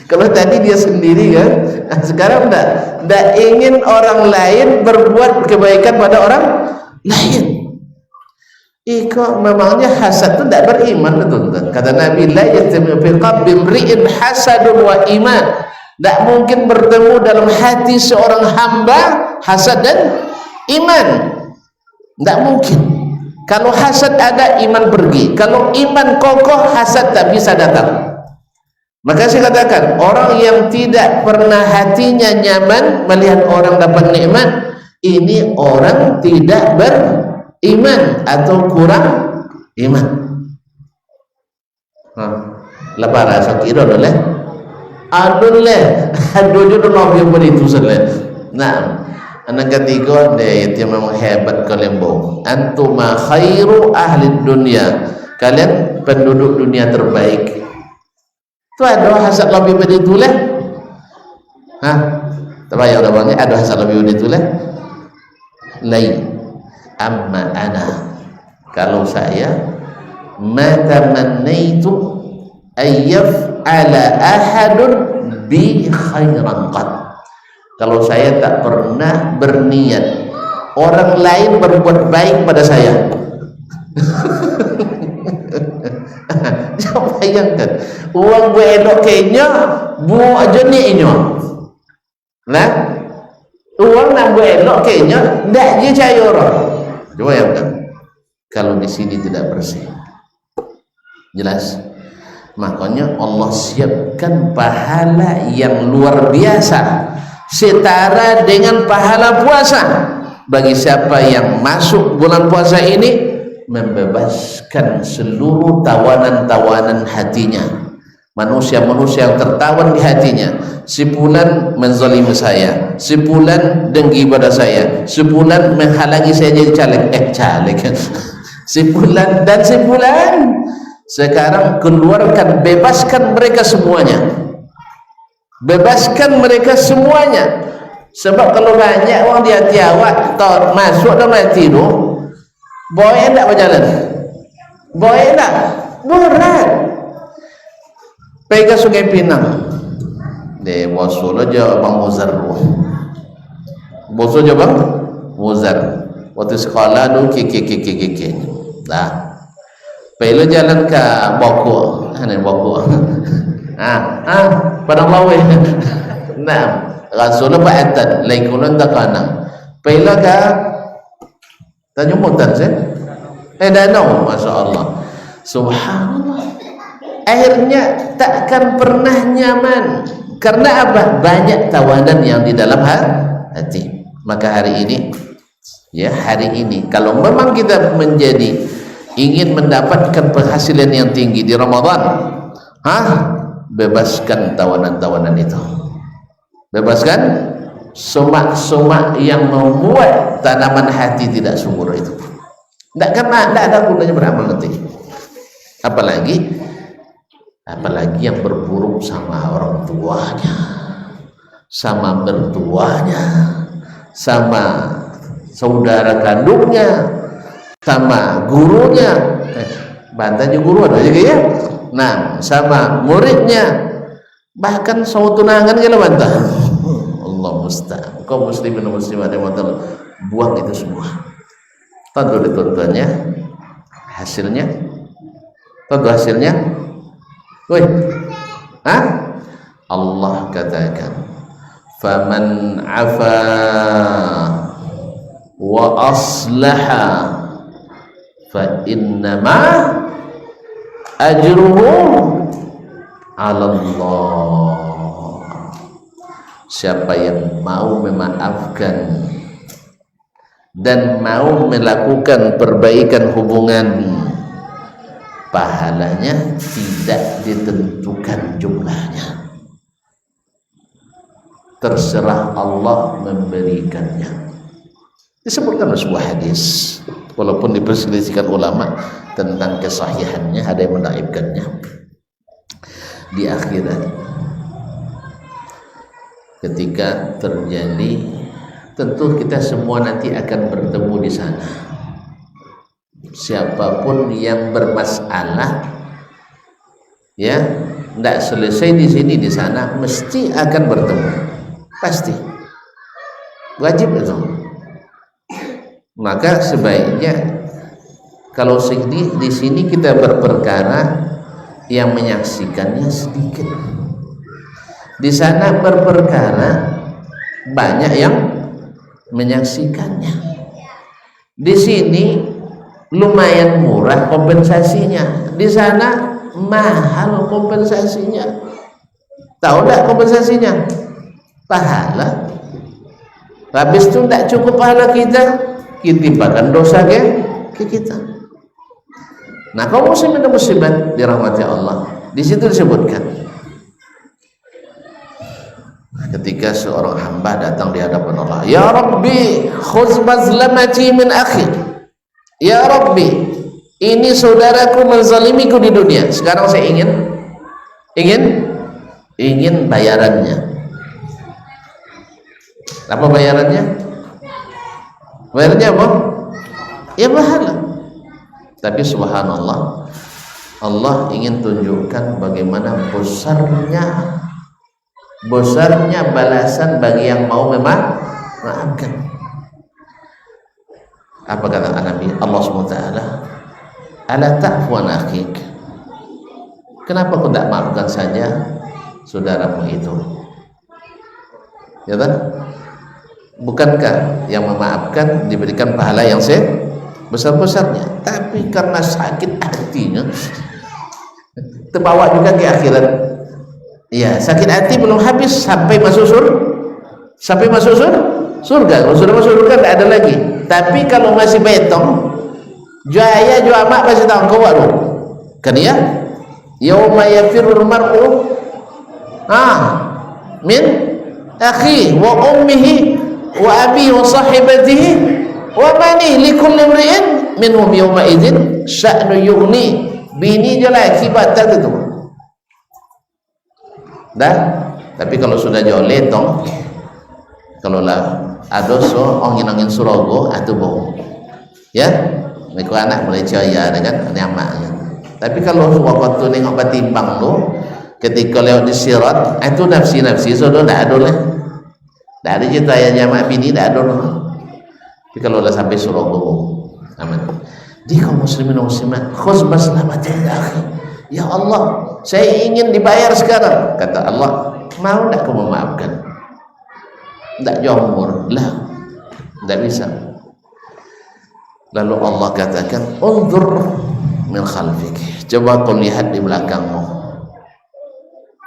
Kalau tadi dia sendiri kan, sekarang tidak ingin orang lain berbuat kebaikan pada orang lain. Kok memangnya hasad itu tidak beriman, betul? Kata Nabi, la yatami fi qalbi imri'in hasadun wa iman. Tidak mungkin bertemu dalam hati seorang hamba hasad dan iman. Tidak mungkin. Kalau hasad ada, iman pergi. Kalau iman kokoh, hasad tak bisa datang. Maka saya katakan, orang yang tidak pernah hatinya nyaman melihat orang dapat nikmat, ini orang tidak beriman atau kurang iman. Lepas rasa kira boleh, aduh yang beritu salah. Nah, anak ketiga dia yang memang hebat kelembo. Antuma khairu ahli dunia. Kalian penduduk dunia terbaik. Itu ada hasad lebih dari itu lah. Terbayang orangnya ada hasad lebih dari itu lah. Lain. Amma ana. Kalau saya, mata manaitu ayyaf'ala ahadun bi khairan qat. Kalau saya tak pernah berniat orang lain berbuat baik pada saya. Coba bayangkan, uang gue elok kayaknya buat aja ni inyo. Nah, uang nak gue elok kayaknya ndak je cari orang. Coba bayangkan, kalau di sini tidak bersih, jelas. Makanya Allah siapkan pahala yang luar biasa setara dengan pahala puasa bagi siapa yang masuk bulan puasa ini, membebaskan seluruh tawanan-tawanan hatinya, manusia-manusia yang tertawan di hatinya. Sebulan menzalimi saya, sebulan dengki pada saya, sebulan menghalangi saya jadi caleg, sebulan dan sebulan. Sekarang keluarkan, bebaskan mereka semuanya, bebaskan mereka semuanya. Sebab kalau banyak orang di hati awak masuk dalam hati itu, boleh tak berjalan? Boleh tak? Berat. Pergi ke Sungai Pinang, di bosul aja Bang Muzar, bosul aja Bang Muzar. Waktu sekolah dulu kiki lah. Pergi jalan ke Bogor, Bogor. Padang Lawe. Nah, Rasulullah Ba'atan, Laikulun Takanang. Pergi ke Tanjung Mutan Danau, Masya Allah, subhanallah. Akhirnya takkan pernah nyaman. Karena apa? Banyak tawanan yang di dalam hati. Maka hari ini, kalau memang kita ingin mendapatkan penghasilan yang tinggi di Ramadan, bebaskan tawanan-tawanan itu, bebaskan somak-somak yang membuat tanaman hati tidak subur itu. Tidak ada gunanya beramal nanti. Apalagi yang berburuk sama orang tuanya, sama mertuanya, sama saudara kandungnya, sama gurunya. Bantanya guru ada juga ya. Nah, sama muridnya, bahkan sama tunangan kalau bantah. Allah musta'an. Kau muslimin dan muslimat yang buang itu semua. Tentu ditontonnya hasilnya. Tentu hasilnya. Woi. Allah katakan, "Faman 'afa wa aslaha fa innama ajruhu 'ala Allah." Siapa yang mau memaafkan dan mau melakukan perbaikan hubungan, pahalanya tidak ditentukan jumlahnya, terserah Allah memberikannya. Disebutkan sebuah hadis, walaupun diperselisihkan ulama tentang kesahihannya, ada yang mendaifkannya. Di akhirat, ketika terjadi, tentu kita semua nanti akan bertemu di sana. Siapapun yang bermasalah, tidak selesai di sini, di sana mesti akan bertemu, pasti, wajib itu. Maka sebaiknya kalau di sini kita berperkara, yang menyaksikannya sedikit. Di sana berperkara, banyak yang menyaksikannya. Di sini lumayan murah kompensasinya, di sana mahal kompensasinya. Tahu tak kompensasinya? Pahala. Habis itu tidak cukup pahala kita timpakan dosa ke kita. Nah, kaum muslimin dan muslimat dirahmati Allah, di situ disebutkan ketika seorang hamba datang di hadapan Allah, "Ya Rabbi, khudz mazlamati min akhi." Ya Rabbi, ini saudaraku menzalimiku di dunia. Sekarang saya ingin bayarannya. Apa bayarannya? Bayarannya apa? Ya pahala. Tapi subhanallah, Allah ingin tunjukkan bagaimana besarnya balasan bagi yang mau memaafkan. Apa kata Nabi Allah SWT? Ala ta'fu an akhik, kenapa kau tidak maafkan saja saudaramu itu? Ya kan? Bukankah yang memaafkan diberikan pahala yang besar-besarnya? Tapi karena sakit hatinya terbawa juga ke akhirat. Ya, sakit hati belum habis sampai masuk surga. Kalau sudah masuk surga tidak ada lagi. Tapi kalau masih betong, jaya jua mak masih tahu kau baru. Kan ya? Yauma yafirul mar'u min akhi wa ummihi wa abihi wa sahibatihi wa banihi likulli imri'in minhum yawma idzin sya'nu yughni. Bini je lah akibat tak tu. Dah. Tapi kalau sudah jauh letong, kalau lah ada angin surogo atau bohong. Ya, mereka anak boleh percaya dengan nyamaknya. Tapi kalau waktu nengok batimbang tu, ketika lewat di sirat, itu nafsi sudah tidak ada lah. Tidak ada cerita yang nyamak bini, tidak ada lah. Tapi kalau dah sampai surogo, aman. Di kaum muslimin dan muslimat, khuz maslamatil akhi. Ya Allah, saya ingin dibayar sekarang. Kata Allah, mau tak kau memaafkan? Tak jumur lah, tak bisa. Lalu Allah katakan, unzur min khalfik, coba kau lihat di belakangmu.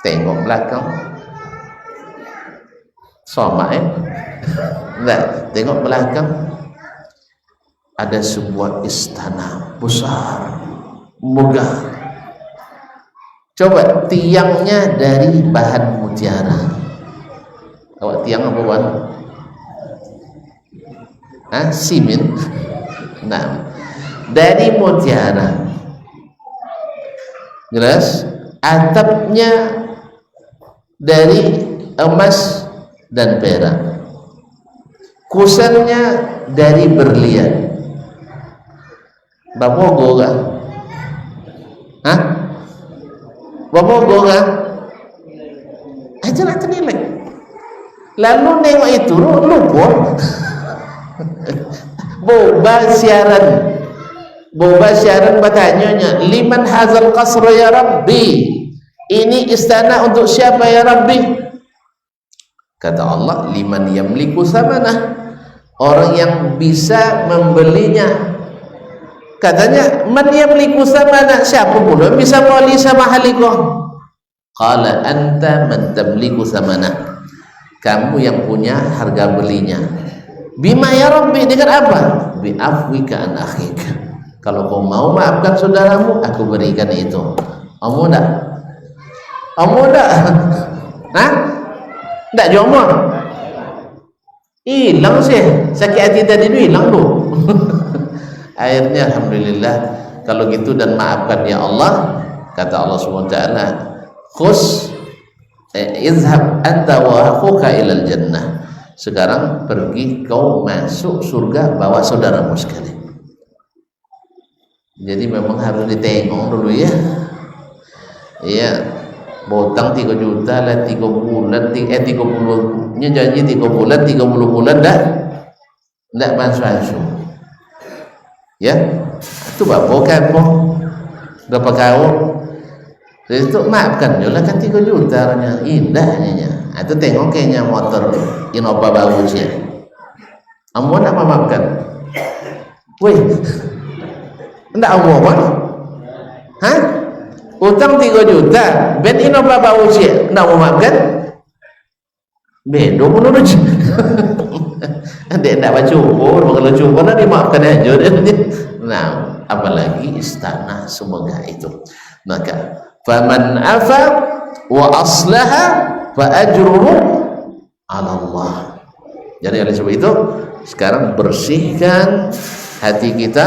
Tengok belakang sama tak, tengok belakang. Ada sebuah istana besar, megah. Coba tiangnya dari bahan mutiara. Awak tiang apa buat? Simen. Nah, dari mutiara. Jelas? Atapnya dari emas dan perak. Kusennya dari berlian. Bamogo kan? Bamogo kan? Aja nak ternilai. Lalu nengok itu lupa. Boba siaran bertanya, liman hazal qasra ya Rabbi? Ini istana untuk siapa ya Rabbi? Kata Allah, liman yamliku samanah, orang yang bisa membelinya. Katanya, man yamliku samanah, siapa pula bisa beli sama haliko? Qala anta man tamliku samanah, kamu yang punya harga belinya. Bima ya Rabbi, dengan apa? Bi afwika an akhik, kalau kau mau maafkan saudaramu, aku berikan itu. Kamu tak? Tak jomor. Hilang sih sakit hati tadi tu, hilang tu. Akhirnya alhamdulillah kalau gitu, dan maafkan ya Allah. Kata Allah SWT, khus izhab anta wa akhuka ilal jannah, sekarang pergi kau masuk surga bawa saudaramu sekalian. Jadi memang harus ditengok dulu ya. Iya, botang 3 juta lah 3 bulan, 30 nya janji 3 bulan, 30 bulan dah tidak masuk. Ya, itu bukan berapa kau? Jadi itu maafkan je lah kan 3 juta nya, indahnya. Itu tengok kayaknya motor Innova bagus ya. Kamu nak maafkan? Weh, tidak mau kan? Utang 3 juta, ben Innova bagus ya, tidak mau maafkan? Bedo menurut. Dia tidak baca cukup, kalau cukup nak dimaafkan aja. Nah, apalagi istana semoga itu. Maka faman afa wa aslaha fa ajruhu ala Allah. Jadi oleh sebab itu, sekarang bersihkan hati kita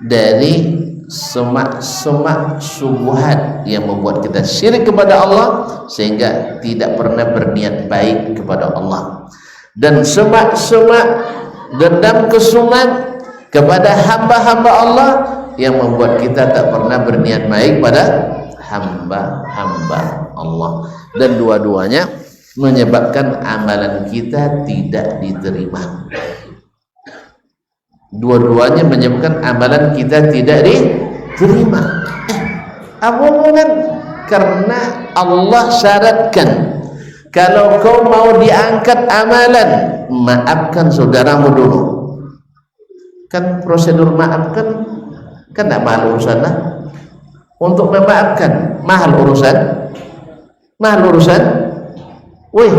dari semak-semak syubhat yang membuat kita syirik kepada Allah, sehingga tidak pernah berniat baik kepada Allah, dan semak-semak dendam kesumat kepada hamba-hamba Allah yang membuat kita tak pernah berniat baik pada hamba-hamba Allah, dan dua-duanya menyebabkan amalan kita tidak diterima. Dua-duanya menyebabkan amalan kita tidak diterima. Apa kan? Karena Allah syaratkan, kalau kau mau diangkat amalan, maafkan saudaramu dulu. Kan prosedur maafkan kan tidak mahal urusan lah. Untuk memaafkan mahal urusan, wih,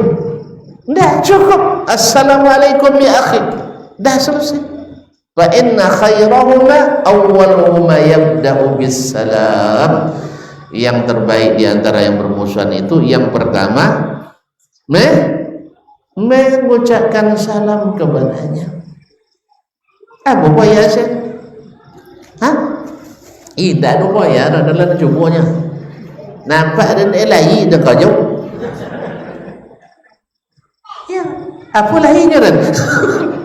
tidak cukup assalamualaikum ya akhi, dah selesai. Fa inna khairahuma awwaluhuma yabda'u bis salam. Yang terbaik di antara yang bermusuhan itu yang pertama mengucapkan salam kepadanya. Apa ya sih? Tidak ada bayar adalah cumanya. Nampak dan elai dah kau jauh. Ya, apa lahinya kan?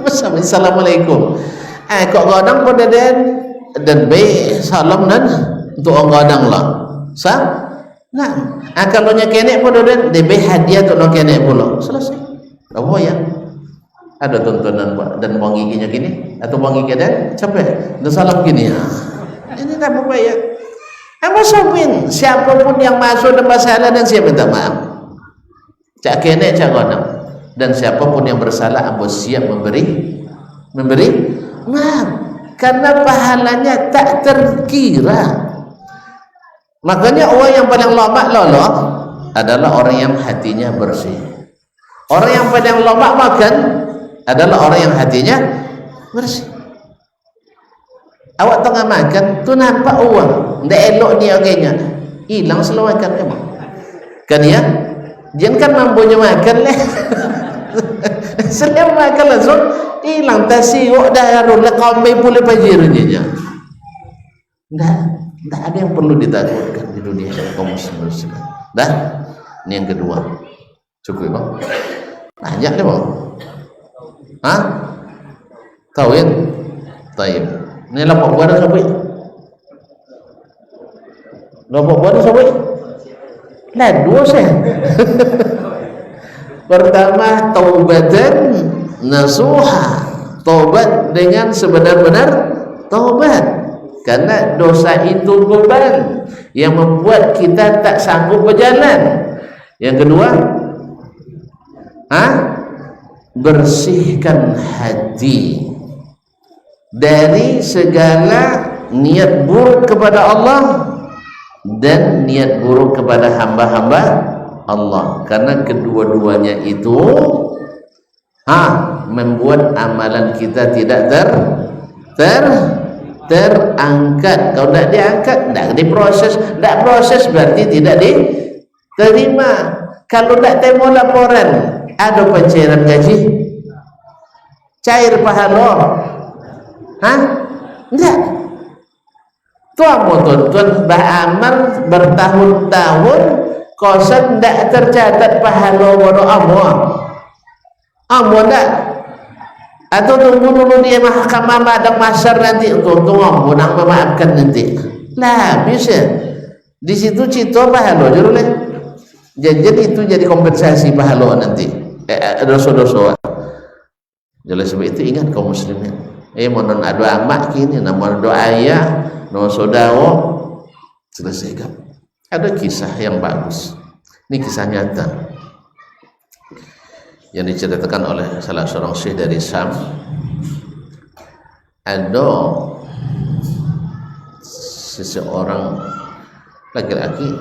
Assalamualaikum. Kau gadang pada dan baik salam dan untuk orang gadang lah. Nah, kalau nya kenek pada dan baik hadiah untuk orang kenek pula. Selesai. Apa ya? Ada tontonan Pak dan bang giginya gini atau bang gigi dan capek dan salam gini. Ini tak apa ya? Apa sabin? Siapapun yang masuk dan bersalah dan siap minta maaf. Cak kenek cak gadang dan siapapun yang bersalah Abu siap memberi maaf karena pahalanya tak terkira. Makanya orang yang paling lama adalah orang yang hatinya bersih. Orang yang paling lama makan adalah orang yang hatinya bersih. Awak tengah makan tu nampak uang ndak elok ni orangnya hilang selawakan memang kan ya, jangan kan mampunya makan leh. Selain makan langsung hilang tasiruk dah harus lekamai pula pajirnya. Ndak ada yang perlu ditakutkan di dunia kaum muslimin. Dah, ini yang kedua. Cukup bang? Banyak deh bang. Tauhid. Taib. Ini lapor buat sampai. Lapor buat sampai. Lah dua saya. Pertama taubatan nasuha, taubat dengan sebenar-benar taubat, karena dosa itu beban yang membuat kita tak sanggup berjalan. Yang kedua, bersihkan hati dari segala niat buruk kepada Allah dan niat buruk kepada hamba-hamba Allah, karena kedua-duanya itu membuat amalan kita tidak terangkat. Kalau tidak diangkat, tidak proses berarti tidak diterima. Kalau tidak temu laporan, ada pencairan gaji, cair pahala, tidak. Tuan beramal bertahun-tahun kosan tidak tercatat pahala bono amwa tak, atau tunggu dulu dia mahkamah madang masyar nanti untuk tunggu nak memaafkan nanti lah bisa di situ cito pahala juruleh jadi itu jadi kompensasi pahala nanti dosa-dosa. Jelas sebab itu ingat kaum muslimin, monon doa amak kini namun doa ayah no saudara selesaikan. Ada kisah yang bagus, ini kisah nyata yang diceritakan oleh salah seorang syekh dari Syam. Ada seseorang laki-laki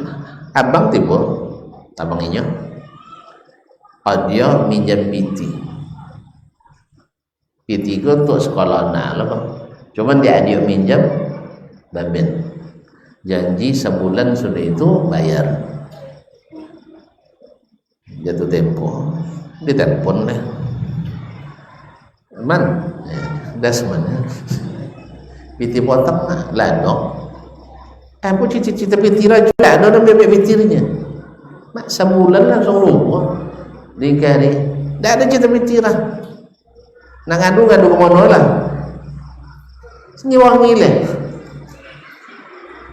abang tiba abanginya dia minjam piti itu untuk sekolah anak lah bang, cuman dia minjam babin, janji sebulan sudah itu bayar. Jatuh tempo ditelepon deh man dasman piti potong lah dong aku cita-cita pitira juga ada orang bebek pitirnya mak sebulan langsung lumpuh dikari tidak ada cita pitira nak ngadu kemana lah nyiwangi leh.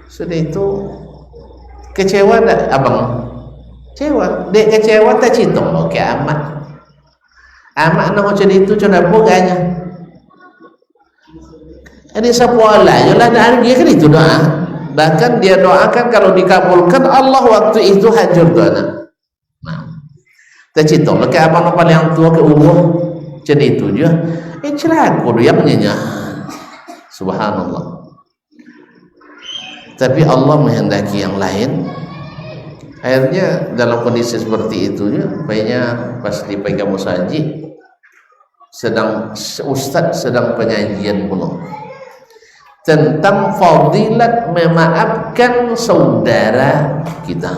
Sudah itu kecewa tak abang? Kecewa. Dek kecewa tak cinta oke amat nak macam itu cuma boganya Jadi sepola yalah dia kan itu doa. Bahkan dia doakan kalau dikabulkan Allah waktu itu hancur doa. Nah, tercita lagi abang apa yang tua ke umur jadi itu je. Celaka dia punya. Subhanallah. Tapi Allah menghendaki yang lain. Akhirnya dalam kondisi seperti itu ya, baiknya pas dipegang musaji sedang ustaz sedang pengajian pula tentang fadilat memaafkan saudara kita.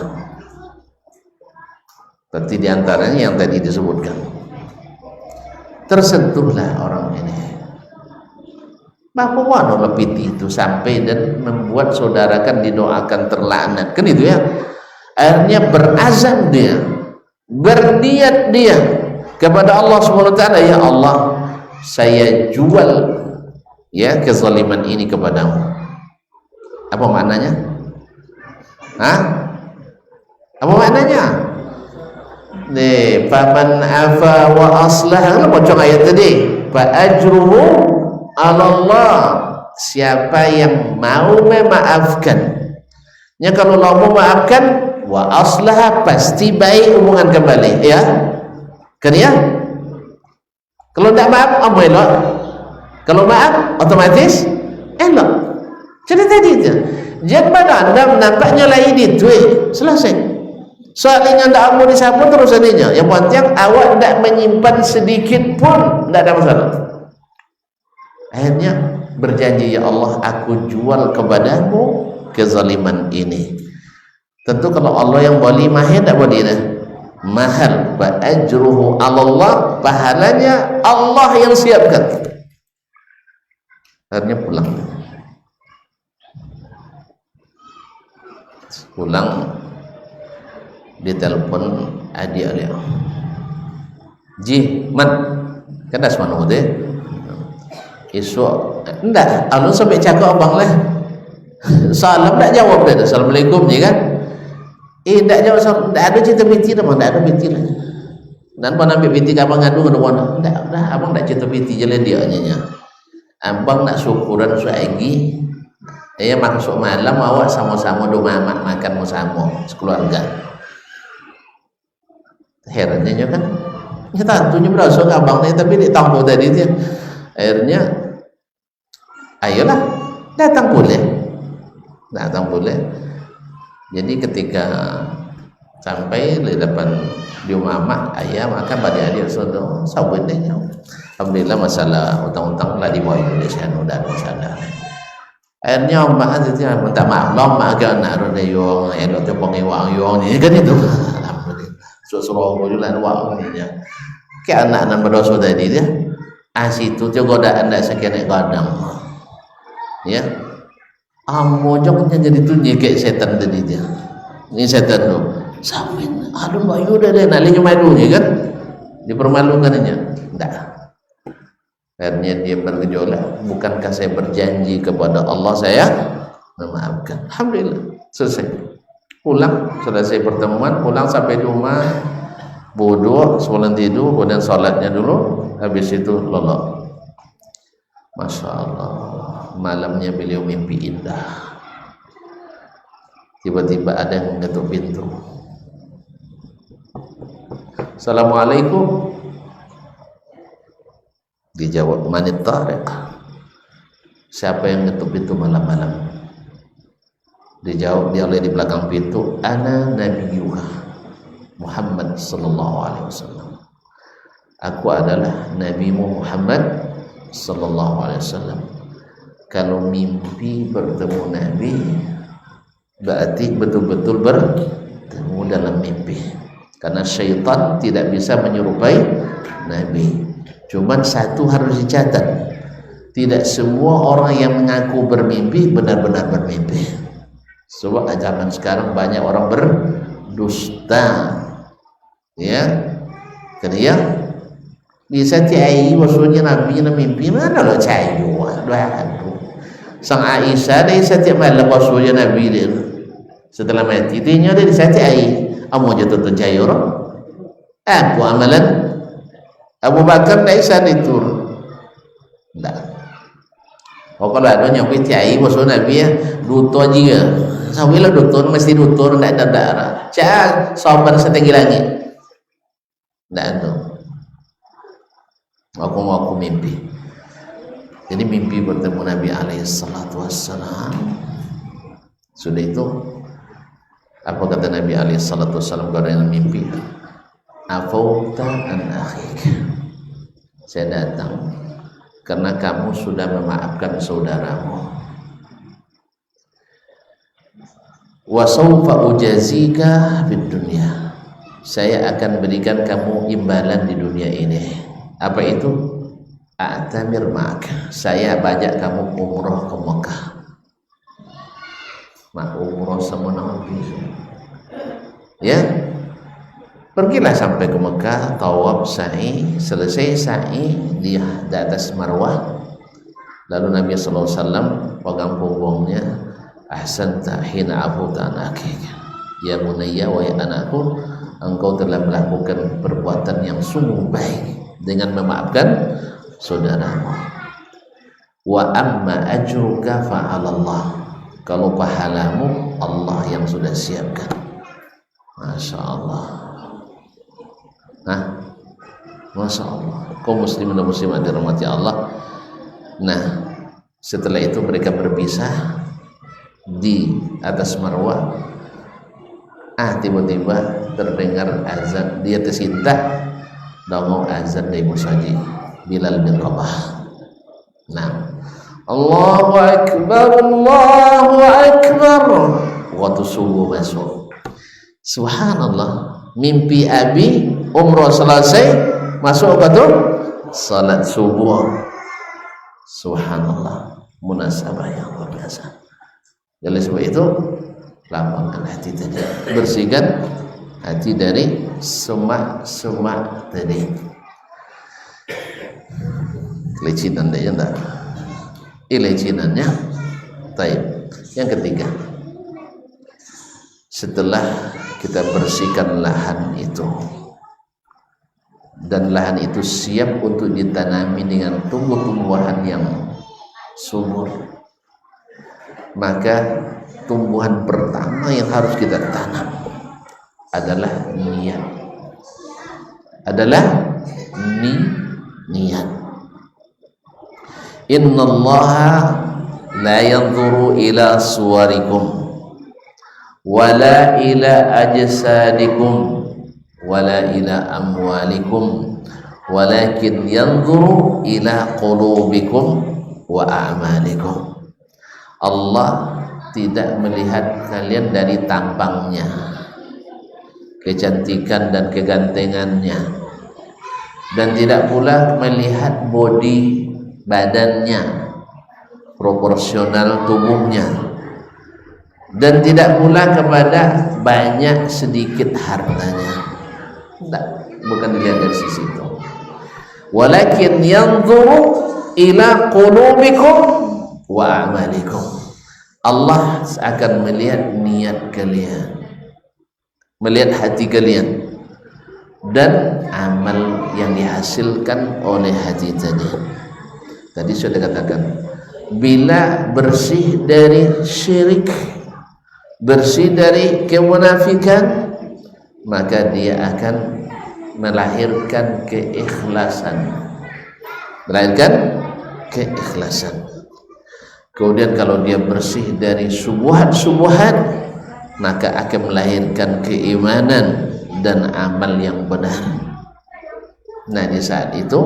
Berarti diantaranya yang tadi disebutkan. Tersentuhlah orang ini. Bahwa lebih itu sampai dan membuat saudara kan didoakan terlaknat. Kan itu ya. Akhirnya berazam dia, berniat dia kepada Allah SWT, ya Allah, saya jual ya kezaliman ini kepadamu. Apa maknanya? Hah? Apa maknanya? Nih, faman afa wa aslah, apa pocong ayat tadi? Fa ajruhu 'ala Allah. Siapa yang mau memaafkan. Ya kalau Allah mau maafkan wa aslah pasti baik hubungan kembali, ya. Kan ya? Kalau tidak maaf, apa elok? Kalau maaf, otomatis elok. Jadi tadi itu. Jangan pada anda nampaknya lain itu, selesai. Soalnya anda mau disabut terus adanya. Yang penting awak tidak menyimpan sedikit pun, tidak ada masalah. Akhirnya berjanji, ya Allah, aku jual kepadamu kezaliman ini. Tentu kalau Allah yang wali mahal, tak boleh dah. Mahal, fa ajruhu 'ala Allah, pahalanya Allah yang siapkan. Akhirnya pulang ditelepon adik dia. Ji, man, kada semanu deh. Esok enggak, alun sampai cakap abang lah. Salam tak jawab dah. Assalamualaikum je kan. Tak jawab salam, tak ada cerita binti dah, tak ada binti lah. Dan pun ambil binti ke abang ngadu ke depan. Dah, abang tak cerita binti je lah dia nya. Abang nak syukuran suagi. Ya masuk malam awak sama-sama do mamak makan bersama sekeluarga. Herannya kan. Ya tentunya berasa ke abang ni tapi dia tahu tadi dia. Akhirnya ayolah datang boleh. Jadi ketika sampai di depan di rumah ayah makan pada adik saudara sawit deh. Alhamdulillah masalah utang-utang lah di bawah Indonesia udah ada masalah. Akhirnya mak itu minta maaf mak ke anak roda yong elok tu pengewang yong ni kan itu. Alhamdulillah. Suruh juga wang ni ya. Ke anak berdosa tadi dia. Situ tu godaan dak sekian kadang. Ya. Mojok jadi tu nyekek setan tadi dia. Ini setan tu. Samin, aduh bayu dah nak lagi malu je kan. Dipermalukannya. Enggak. Akhirnya dia bergejolak, bukankah saya berjanji kepada Allah saya memaafkan. Alhamdulillah, selesai. Pulang, selesai pertemuan, pulang sampai di rumah, bodoh, sebelum tidur, kemudian salatnya dulu, habis itu lolok. Masya Allah, malamnya beliau mimpi indah. Tiba-tiba ada yang mengetuk pintu. Assalamualaikum. Dijawab, manit tariq. Siapa yang ngetuk pintu malam-malam? Dijawab dia oleh di belakang pintu, ana nabiyuha Muhammad sallallahu alaihi wasallam. Aku adalah nabimu Muhammad sallallahu alaihi wasallam. Kalau mimpi bertemu nabi berarti betul-betul bertemu dalam mimpi. Karena syaitan tidak bisa menyerupai nabi. Cuman satu harus dicatat, tidak semua orang yang mengaku bermimpi benar-benar bermimpi. Sebab zaman sekarang banyak orang berdusta, ya. Kerja bisa tiai maksudnya nabi na mimpi mana lo cayu, aduh. Sang Aisyah dia setiap malam maksudnya nabi dia. Setelah mati dia dia setiai, amo jatuh tu cayu orang. Aku amalan Abu Bakar tidak bisa ditur. Tidak. kalau ada nyampe tiai bos Nabi ya duto juga sawilah duto mesti duto ndak ada darah cak sabar setinggi langit ndak ada aku mimpi jadi mimpi bertemu Nabi alaihi salatu wassalam sudah itu apa kata Nabi alaihi salatu wassalam kalau yang mimpi afauta an akhik saya datang karena kamu sudah memaafkan saudaramu wa sawfa ujazika fid dunya saya akan berikan kamu imbalan di dunia ini apa itu a'tamir ma'ak saya bajak kamu umroh ke Mekah umroh sama Nabi ya pergilah sampai ke Mekah, tawaf, sa'i, selesai sa'i di atas Marwah. Lalu Nabi sallallahu alaihi wasallam pegang punggungnya, ahsanta hina afuta an akhik. Ya bunayya wa ya anakku, engkau telah melakukan perbuatan yang sungguh baik dengan memaafkan saudaramu. Wa amma ajruka fa 'ala Allah. Kalau pahalamu Allah yang sudah siapkan. Masya Allah. Nah, Masya Allah, kaum muslimin dan muslimat dirahmati Allah. Nah, setelah itu mereka berpisah di atas Marwah. Tiba-tiba terdengar azan, dia tersinta dongong azan dari musaji Bilal bin Rabah. Nah, Allahu Akbar, Allahu Akbar. Waktu subuh masuk. Subhanallah, mimpi Abi umroh selesai masuk ke tuh salat subuh. Subhanallah, munasabah yang luar biasa. Oleh sebab itu lapangkan hati tadi, bersihkan hati dari semak-semak tadi. Lecinan dia enggak? Lecinannya. Taib. Yang ketiga, setelah kita bersihkan lahan itu dan lahan itu siap untuk ditanami dengan tumbuh-tumbuhan yang subur, maka tumbuhan pertama yang harus kita tanam adalah niat. Niat. Innallaha la yanzuru ila suwarikum wala ila ajsadikum wala ila amwalikum walakin yanzuru ila qulubikum wa a'malikum. Allah tidak melihat kalian dari tampangnya, kecantikan dan kegantengannya, dan tidak pula melihat body badannya, proporsional tubuhnya, dan tidak pula kepada banyak sedikit hartanya. Tidak, bukan dilihat dari sisi itu. Walakin yanzuru ila qulubikum wa a'malikum. Allah akan melihat niat kalian, melihat hati kalian, dan amal yang dihasilkan oleh hati tadi. Tadi sudah katakan, bila bersih dari syirik, bersih dari kemunafikan, maka dia akan melahirkan keikhlasan. Kemudian kalau dia bersih dari subuhat-subuhat, maka akan melahirkan keimanan dan amal yang benar. Nah, di saat itu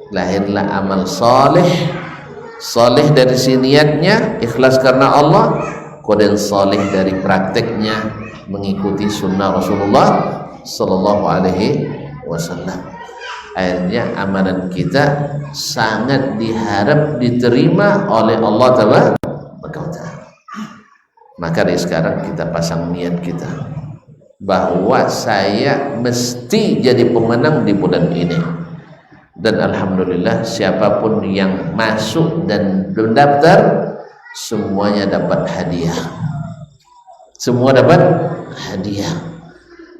lahirlah amal soleh dari si niatnya, ikhlas karena Allah, kemudian soleh dari prakteknya, mengikuti sunnah Rasulullah Sallallahu Alaihi Wasallam. Akhirnya amalan kita sangat diharap diterima oleh Allah Taala. Maka dari sekarang kita pasang niat kita bahwa saya mesti jadi pemenang di bulan ini. Dan alhamdulillah siapapun yang masuk dan mendaftar semuanya dapat hadiah. Semua dapat hadiah.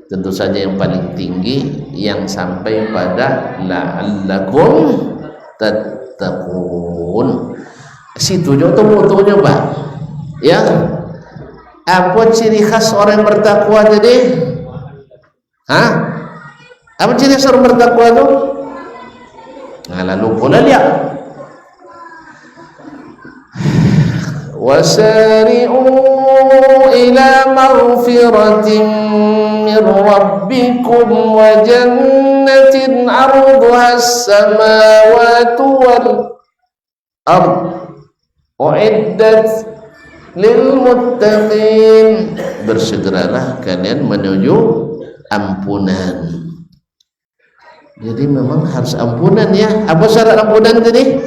Tentu saja yang paling tinggi yang sampai pada la'allakum tattaqun, Situ juga tuh mutunya Pak ya. Apa ciri khas orang yang bertakwa jadi? Hah? Apa ciri khas orang bertakwa itu? Nah, lalu pula lihat wasari'u ila maghfiratin min rabbikum wa jannatin 'arduha as-samawati wal ard uiddat lil muttaqin. Bersegeralah kalian menuju ampunan. Jadi memang harus ampunan ya. Apa syarat ampunan tadi?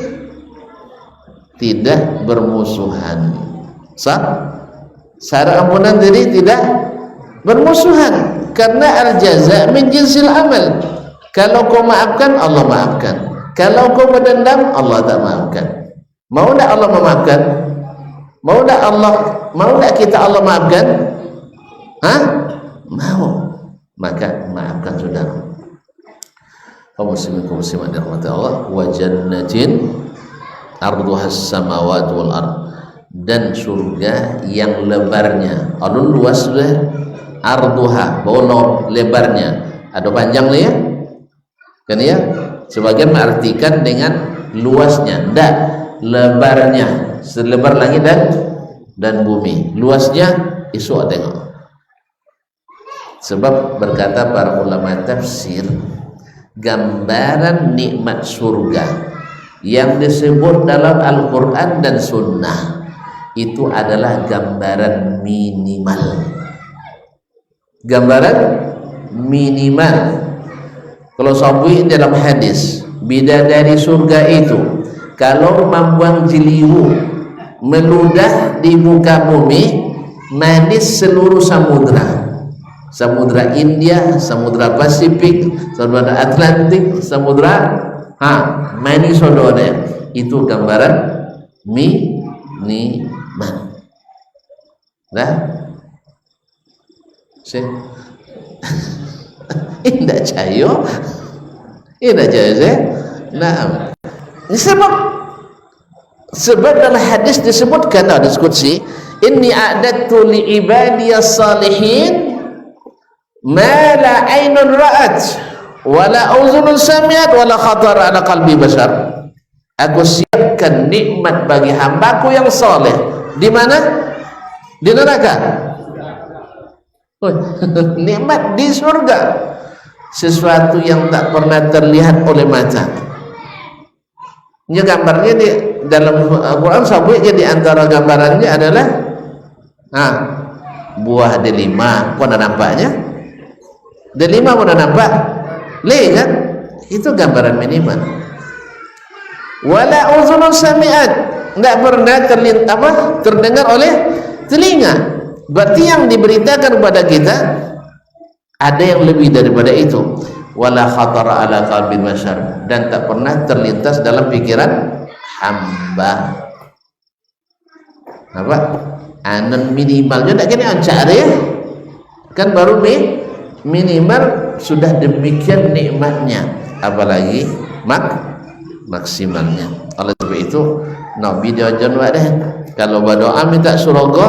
Tidak bermusuhan. Syarat ampunan tadi tidak bermusuhan. Karena al-jaza min jinsil amal. Kalau kau maafkan, Allah maafkan. Kalau kau berdendam, Allah tak maafkan. Mau tak Allah memaafkan? Mau tak kita Allah maafkan? Hah? Mau. Maka maafkan saudara. Kaum muslimin kaum muslimat dirahmati Allah. Wa jannatin arduhas samawati wal ard, dan surga yang lebarnya alun luas sudah, arduha bawah lebarnya, ada panjangnya ya kan ya. Sebagian mengartikan dengan luasnya, ndak lebarnya selebar langit dan bumi. Luasnya isu tengok. Sebab berkata para ulama tafsir, gambaran nikmat surga yang disebut dalam Al-Quran dan Sunnah itu adalah gambaran minimal. Gambaran minimal. Kalau sampai dalam hadis, bidadari surga itu kalau membuang jeliwu meludah di muka bumi, manis seluruh samudra. Samudra India, Samudra Pasifik, Samudra Atlantik, Samudra mani saudara. Itu gambaran minimal. Dah? Indah cayo. Indah cayo saya. Nah, ini sebab dalam hadis disebutkan dalam diskusi, inni a'dadtu li ibadiyas salihin ma la ainun ra'at wala uzunun sami'at wala khatara ala qalbi bashar. Aku siapkan nikmat bagi hambaku yang soleh. Di mana? Di neraka. Nikmat di surga, sesuatu yang tak pernah terlihat oleh mata. Ini gambarnya di dalam Al-Quran sabutnya, di antara gambarannya adalah buah delima. Kau nampaknya delima pun nampak le kan, itu gambaran minimal. Wala uzunun sami'at, enggak pernah terdengar oleh telinga. Berarti yang diberitakan kepada kita ada yang lebih daripada itu. Wala khatara ala qalbi bashar, dan tak pernah terlintas dalam pikiran hamba. Apa? Anan minimalnya tak kena ancak ya. Kan baru minimal sudah demikian nikmatnya, apalagi maksimalnya. Oleh sebab itu Nabi diajar wadah, kalau berdoa minta surga,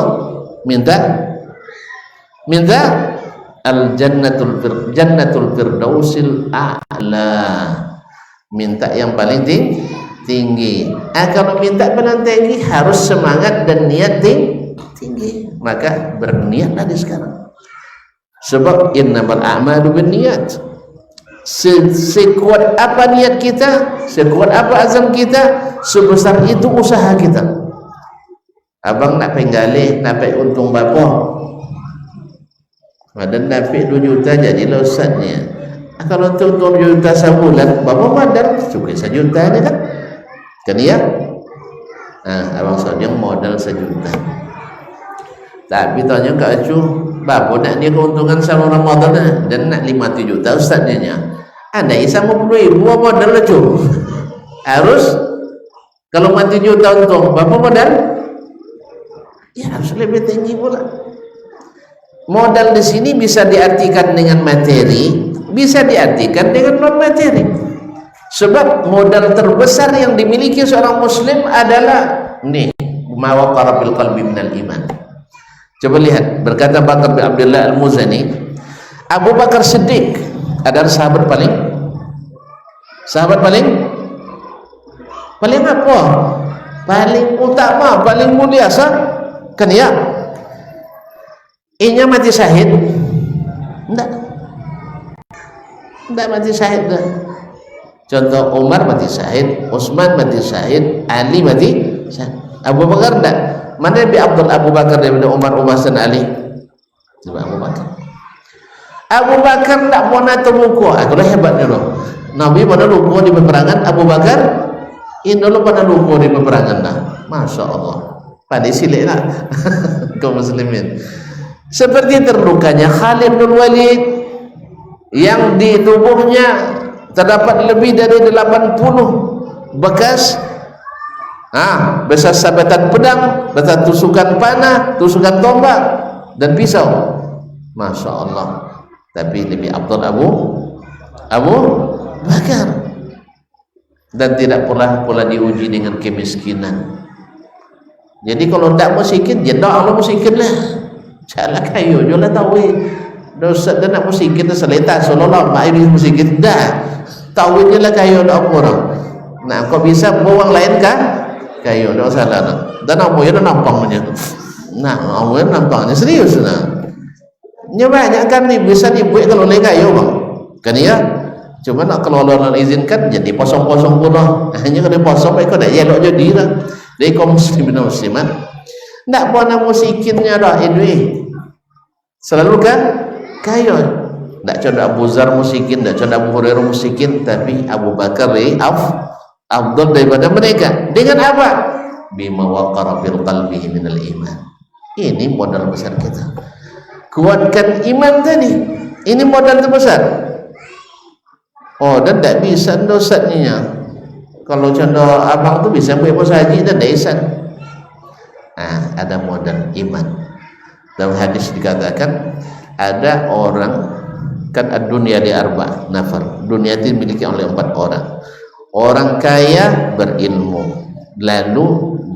minta al jannatul firdausil a'la, minta yang paling tinggi. Kalau minta paling tinggi harus semangat dan niat tinggi. Maka berniatlah di sekarang. Sebab innamal a'malu binniyat. Sekuat apa niat kita, sekuat apa azam kita, sebesar itu usaha kita. Abang nak penggalih, nak untung berapa? Ada nak 2 juta jadilah ustaznya. Kalau untung 2 juta sebulan, berapa modal? Cukup 1 juta ni kan? Kan ya? Abang soalnya modal 1 juta. Tapi tanya Kak Acu, berapa nak dia keuntungan sama Ramadan dan nak 50 juta ustaznya. Ada isa 50.000 modal lah cu. Harus kalau 50 juta untung, berapa modal? Ya harus lebih tinggi pula. Modal di sini bisa diartikan dengan materi, bisa diartikan dengan non materi. Sebab modal terbesar yang dimiliki seorang muslim adalah nih ma waqara bil qalbi minal iman. Coba lihat, berkata Bakar bin Abdullah Al-Muzani, Abu Bakar Siddiq adalah sahabat paling apa? Paling utama, paling mulia, kan ya? Inya mati syahid? Enggak mati syahid dah. Contoh Umar mati syahid, Utsman mati syahid, Ali mati syahid. Abu Bakar enggak. Mana lebih Abdul Abu Bakar daripada Umar dan Ali? Coba Abu Bakar. Abu Bakar enggak mau nato luku. Aku dah hebatnya loh. Nabi mana luku di peperangan, Abu Bakar ini dulu pada luku di peperangan dah. Masya Allah. Pada silik lah kaum muslimin. Seperti terlukanya Khalid bin Walid yang di tubuhnya terdapat lebih dari 80 bekas sabatan pedang, bekas tusukan panah, tusukan tombak dan pisau. Masya Allah. Tapi lebih Abdul Abu Bakar, dan tidak pula diuji dengan kemiskinan. Jadi kalau tidak musikin, dia doa Allah musikin lah. Salah kayu jolah tahu dosa dan nak musikin seleta seolah-olah mai dia musikin dah. Tahu je lah kayu doa orang. Nah, kau bisa buang lain kan? Kayu doa salah nak. Dan amu ya nampangnya. Nah, amu ya nampangnya serius nah. Nya banyak kan nih bisa dibuat kalau le kayu bang. Kan ya? Cuma nak kalau Allah izinkan jadi posong-posong pula. Hanya kalau posong mereka dah elok jadi lah. Dari kaum muslimin muslimat. Ndak puana musikinnya dah ini. Selalu kan kayu. Ndak contoh Abu Zar musikin, ndak contoh Abu Hurairah musikin, tapi Abu Bakar afdal daripada mereka. Dengan apa? Bima waqara fil qalbihi minal iman. Ini modal besar kita. Kuatkan iman tadi. Ini modal terbesar. Oh, dan tak bisa dosanya. Kalau contoh abang tu bisa buat puasa haji dan daisan. Ada modal iman. Dalam hadis dikatakan ada orang kan dunia di arba nafar. Dunia itu dimiliki oleh 4 orang. Orang kaya berilmu, lalu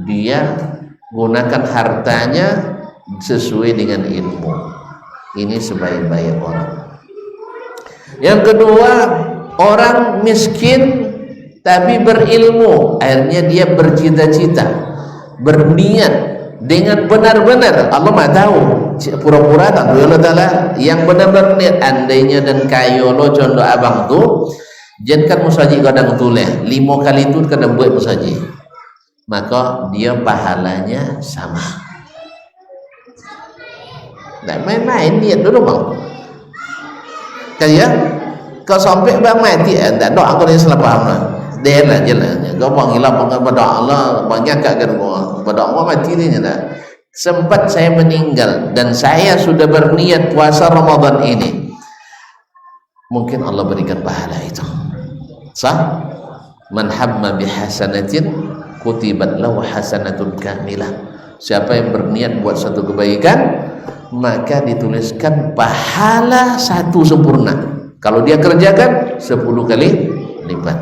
dia gunakan hartanya sesuai dengan ilmu. Ini sebaik-baik orang. Yang kedua, orang miskin tapi berilmu, akhirnya dia bercita-cita, berniat dengan benar-benar. Allah mah tahu, pura-pura tak tahu Allah Taala. Yang benar-benar niat, andainya dan kayo lo contoh abang tu, jangan musaji kadang tuleh 5 kali itu kadang buat musaji, maka dia pahalanya sama. Tak main-main niat dulu bang. Kaya kau sampai bang mati tak doa kau ni salah faham lah. Dia lah jalan. Kau bang hilang bang pada Allah banyak kat kan gua. Pada Allah mati ni tak. Sempat saya meninggal dan saya sudah berniat puasa Ramadan ini. Mungkin Allah berikan pahala itu. Sah? Man hamma bihasanatin kutibat lahu hasanatun kamilah. Siapa yang berniat buat satu kebaikan, maka dituliskan pahala 1 sempurna. Kalau dia kerjakan 10 kali lipat.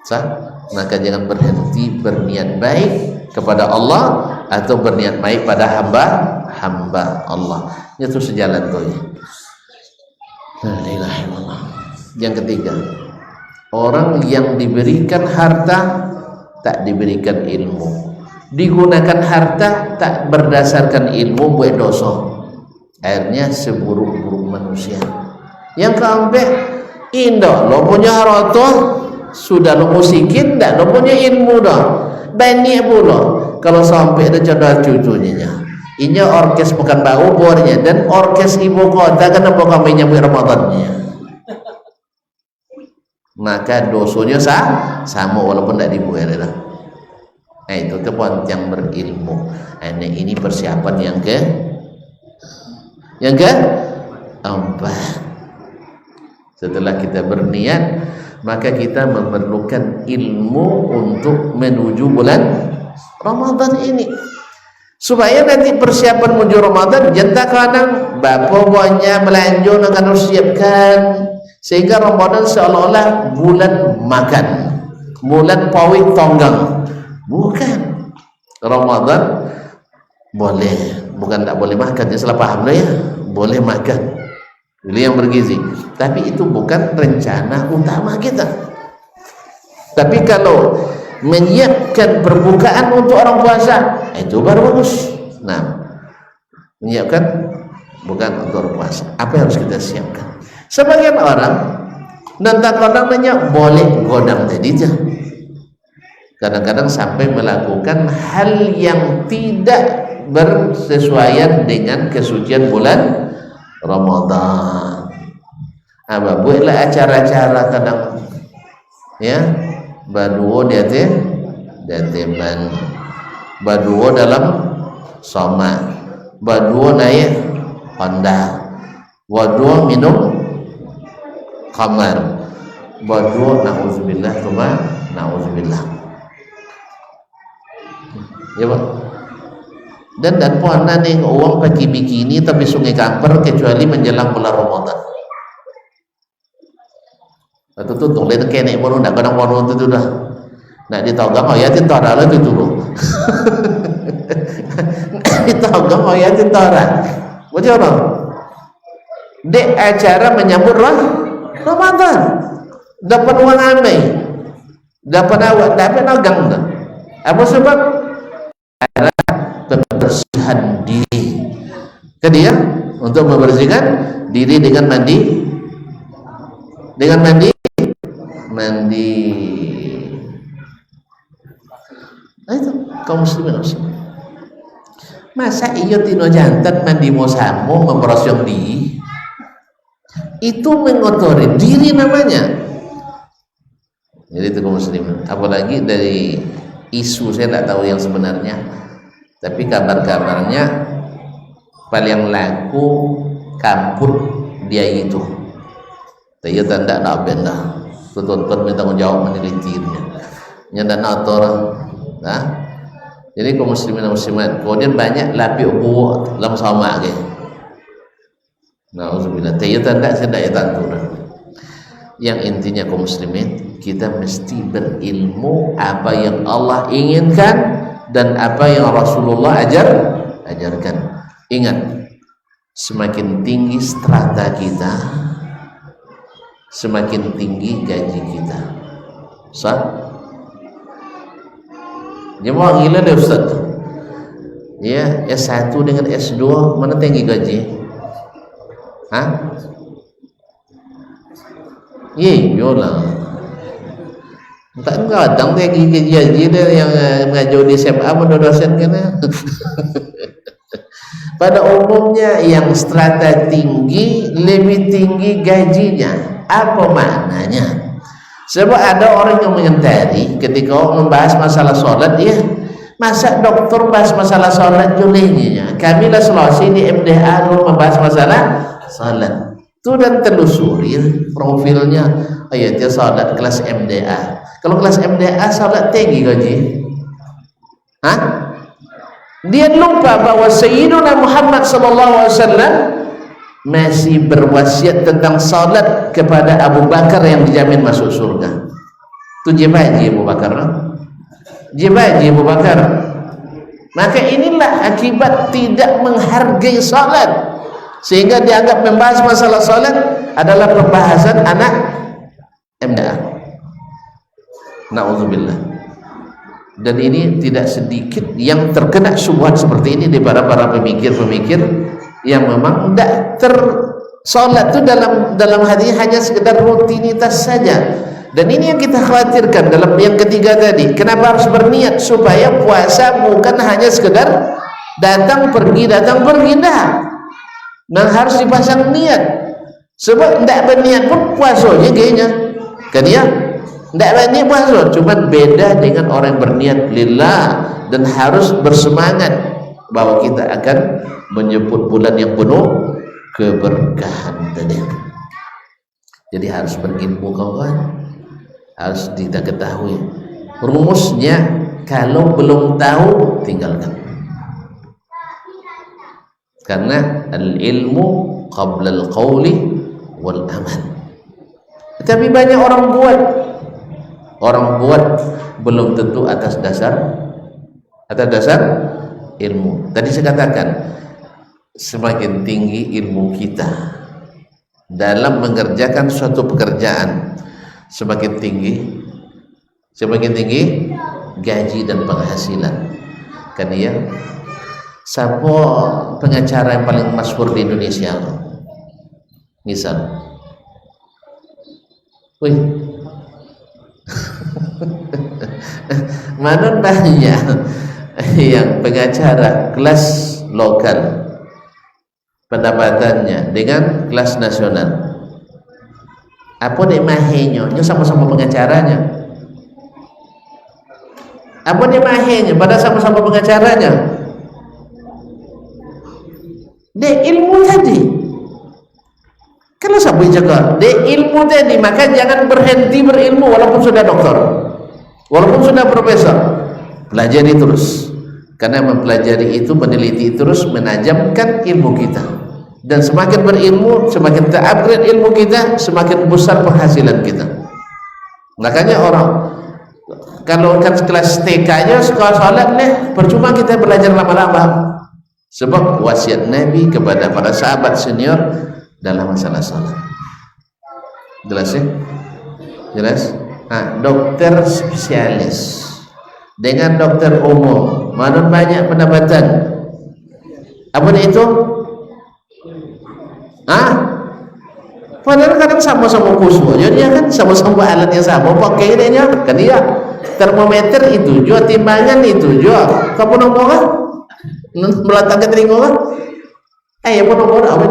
Sah? Maka jangan berhenti berniat baik kepada Allah atau berniat baik pada hamba Allah. Itu sejalan tuh. La ilaha illallah. Yang ketiga, orang yang diberikan harta tak diberikan ilmu. Digunakan harta tak berdasarkan ilmu buat dosa. Akhirnya seburuk-buruk manusia. Yang keempat, indah lo punya harta sudah lo musikin, tak lo punya ilmu dah. Banyak pula kalau sampai ada contoh cucunya. Ini orkes bukan bau bornya dan orkes ibu kota kenapa kami nyambut Ramadannya. Maka dosanya sama walaupun tidak dibuat dah. Itu kepoin yang berilmu. Ini persiapan yang keempat. Setelah kita berniat, maka kita memerlukan ilmu untuk menuju bulan Ramadan ini. Supaya nanti persiapan menuju Ramadan jenta kadang bapa banyak belanja nak harus siapkan sehingga Ramadan seolah-olah bulan makan, bulan pawit tonggang. Bukan. Ramadan boleh, bukan tak boleh makan, ya salah paham lah ya, boleh makan, pilih yang bergizi, tapi itu bukan rencana utama kita. Tapi kalau menyiapkan perbukaan untuk orang puasa, itu baru bagus. Nah, menyiapkan bukan untuk orang puasa, apa yang harus kita siapkan? Sebagian orang dan kadang-kadang boleh godam tadi aja, kadang-kadang sampai melakukan hal yang tidak bersesuaian dengan kesucian bulan Ramadan. Apa buatlah acara-acara kadang ya, baduo dia teman, baduo dalam soma, baduo naik Honda, baduo minum khamar, baduo na'udzubillah tuma na'udzubillah. Ya Pak. Dan puana nih uang pakai bikini tapi sungai kamper kecuali menjelang bulan Ramadan. Atau tuh tunggu lagi kene baru nak kadang baru itu dah. Nak ditogam oh ya tintora lah itu dulu. Ditogam oh ya tintora. Macam mana? Dek acara menyambut Ramadan. Dapat uang amai. Dapat awak, dapat nagang dah. Apa sebab? Pembersihan diri kan dia, untuk membersihkan diri dengan mandi nah itu kaum muslimin. Masa iya tino jantan mandi mosamu memperosiong diri itu mengotori diri namanya. Jadi itu kaum muslimin, apalagi dari isu saya tidak tahu yang sebenarnya, tapi kabar-kabarnya paling laku kampur dia itu. Dia tanda nak benda, tonton bertanggung jawab menelitinya. Nyanda nak orang, nah. Jadi kaum muslimin dan muslimat, kemudian banyak lapi ubu dalam sama ke. Nauzubillah. Dia tanda saya tak tahu. Yang intinya kaum muslimin, kita mesti berilmu apa yang Allah inginkan dan apa yang Rasulullah ajarkan. Ingat, semakin tinggi strata kita, semakin tinggi gaji kita. Sah? Dia mau gila deh Ustaz. Ya, S1 dengan S2 mana tinggi gaji? Hah? Ye, yolah. Tak kadang tinggi gaji dia yang mengajar di SMA dosen kena. Pada umumnya yang strata tinggi lebih tinggi gajinya. Apa maknanya? Sebab ada orang yang mengentari ketika membahas masalah sholat, dia masa dokter bahas masalah sholat julenya. Kami lah Sulawesi di MDA membahas masalah sholat. Itu dan telusuri profilnya, ayat dia sholat kelas MDA. Kalau kelas MDA sholat tinggi gaji. Hah? Dia lupa bahwa Sayyiduna Muhammad SAW masih berwasiat tentang salat kepada Abu Bakar yang dijamin masuk surga. Itu jibaji Abu Bakar. Jibaji Abu Bakar. Maka inilah akibat tidak menghargai salat, sehingga dianggap membahas masalah salat adalah pembahasan anak MDA. Na'udzubillah. Dan ini tidak sedikit yang terkena syubhat seperti ini di para pemikir-pemikir yang memang tidak salat itu dalam hatinya hanya sekedar rutinitas saja. Dan ini yang kita khawatirkan dalam yang ketiga tadi. Kenapa harus berniat? Supaya puasa bukan hanya sekedar datang pergi dah. Dan harus dipasang niat. Sebab tidak berniat pun puasanya kayaknya. Kan ya? Tidak berniat puasa, cuma beda dengan orang yang berniat lillah dan harus bersemangat bahwa kita akan menyebut bulan yang penuh keberkahan tadi. Jadi harus berilmu kawan, harus kita ketahui rumusnya. Kalau belum tahu tinggalkan, karena al-ilmu qabla al-qawli wal amal. Tetapi banyak orang buat belum tentu atas dasar atas dasar ilmu. Tadi saya katakan, semakin tinggi ilmu kita dalam mengerjakan suatu pekerjaan, semakin tinggi gaji dan penghasilan. Kan ya, siapa pengacara yang paling masyhur di Indonesia? Misal, wih, mana banyak yang pengacara kelas lokal pendapatannya dengan kelas nasional. Apa dek mahenya? Nyo sama-sama pengacaranya. Apa dek mahenya? Pada sama-sama pengacaranya. Dek ilmu tadi. Kalau sampai jaga dek ilmu tadi, maka jangan berhenti berilmu walaupun sudah doktor, walaupun sudah profesor. Pelajari terus, karena mempelajari itu, meneliti terus, menajamkan ilmu kita. Dan semakin berilmu, semakin terupgrade ilmu kita, semakin besar penghasilan kita. Makanya orang kalau kan kelas TK nya sekolah salat nih, percuma kita belajar lama-lama. Sebab wasiat Nabi kepada para sahabat senior dalam masalah salat. Jelas ya? Jelas? Dokter spesialis dengan dokter umum, mana banyak pendapatan? Apa itu? Padahal kadang sama-sama kursus, jadi kan sama-sama alat yang sama, pakai dia kan dia termometer itu juga, timbangan itu juga. Kamu nombor kan? Melatang ke telinga kan? Apa nombor apa?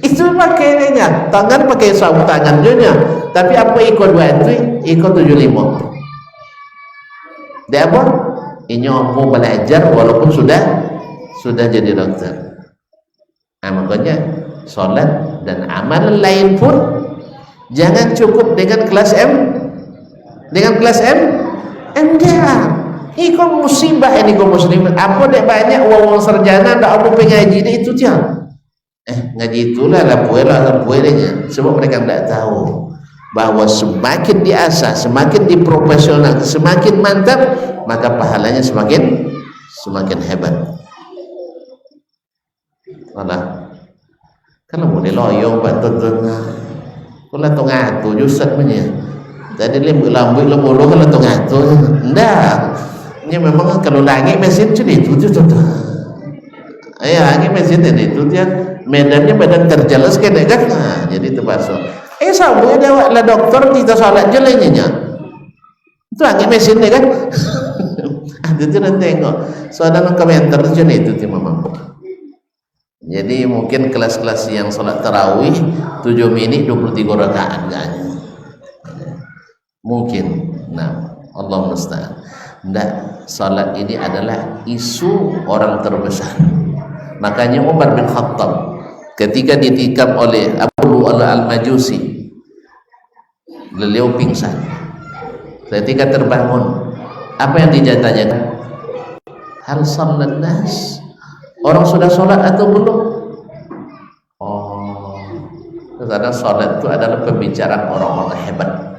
Itu pakai dia, tangan pakai sapu tangan juga. Tapi apa ikut dua itu? Ikut 75. Dia apa? Ini mau belajar walaupun sudah jadi dokter. Makanya sholat dan amal lain pun jangan cukup dengan kelas MDA. Ini musibah ini kaum muslimin. Apa dek banyak uang sarjana ndak apa pengaji itu dia. Ngaji itulah lah puelnya. Sebab mereka tidak tahu bahwa semakin diasah, semakin diprofesional, semakin mantap, maka pahalanya semakin hebat. Alah, kalau mau diloyong bantu-bantu, kalau tengah tu jusat punya. Tadi lambu kalau tengah tu, ndak. Ini memang kalau lagi mesin jadi itu tu. Lagi mesin itu dia medannya medan terjelas kan? Jadi terpaksa. Sama dia lah dokter kita salat jelenya. Itu lagi mesin dia kan? Itu nanti tengok. Soalnya komentar tu jadi itu memang. Jadi mungkin kelas-kelas yang sholat tarawih 7 menit 23 rakaat mungkin. Nah, Allah musta'an. Tidak, sholat ini adalah isu orang terbesar. Makanya Umar bin Khattab ketika ditikam oleh Abu Lu'lu'ah al-Majusi, beliau pingsan. Ketika terbangun, apa yang ditanyakan? Hal shallan nas? Orang sudah sholat atau belum? Karena sholat itu adalah pembicaraan orang-orang hebat.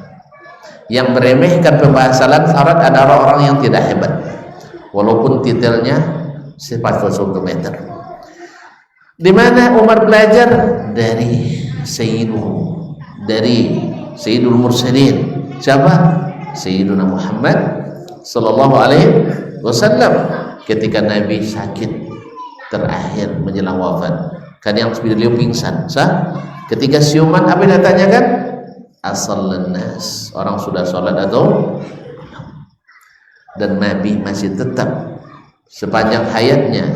Yang meremehkan pembahasan sholat adalah orang yang tidak hebat, walaupun titelnya sifat 1 meter. Di mana Umar belajar? Dari Sayyidul Mursalin. Siapa? Sayyiduna Muhammad sallallahu alaihi wasallam. Ketika Nabi sakit terakhir menjelang wafat, kan yang beliau pingsan, ketika siuman apa yang ditanyakan? Asallan nas, orang sudah sholat atau? Dan Nabi masih tetap sepanjang hayatnya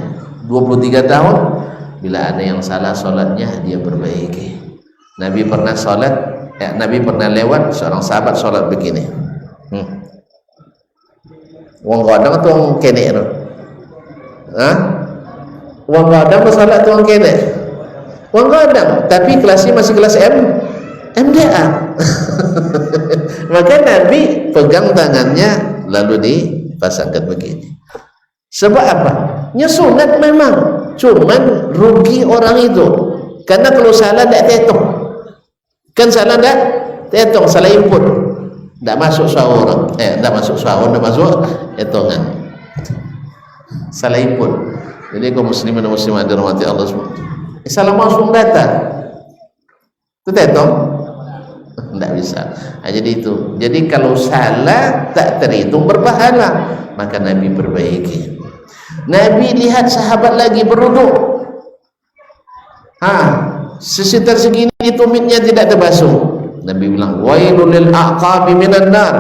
23 tahun, bila ada yang salah sholatnya dia perbaiki. Nabi pernah sholat, Nabi pernah lewat seorang sahabat sholat begini. Wong godang atau kene itu? Wong godang salat tu orang kene. Wong godang, tapi kelasnya masih kelas MDA. Maka Nabi pegang tangannya lalu dipasangkan begini. Sebab apa? Sunat memang, cuman rugi orang itu. Karena kalau salah tidak tetok. Kan salah tidak tetok, salah input. Tidak masuk sahur, tidak masuk sahur, tidak masuk hitungan. Salahipun. Jadi kaum muslimin dan muslimat dirahmati Allah semua. Salam langsung datang. Itu tetong? Tidak bisa. Nah, jadi itu. Jadi kalau salah tak terhitung berpahala, maka Nabi perbaiki. Nabi lihat sahabat lagi beruduk. Sekitar segini tumitnya tidak terbasuh. Nabi bilang, wailul lil aqabi minan nar.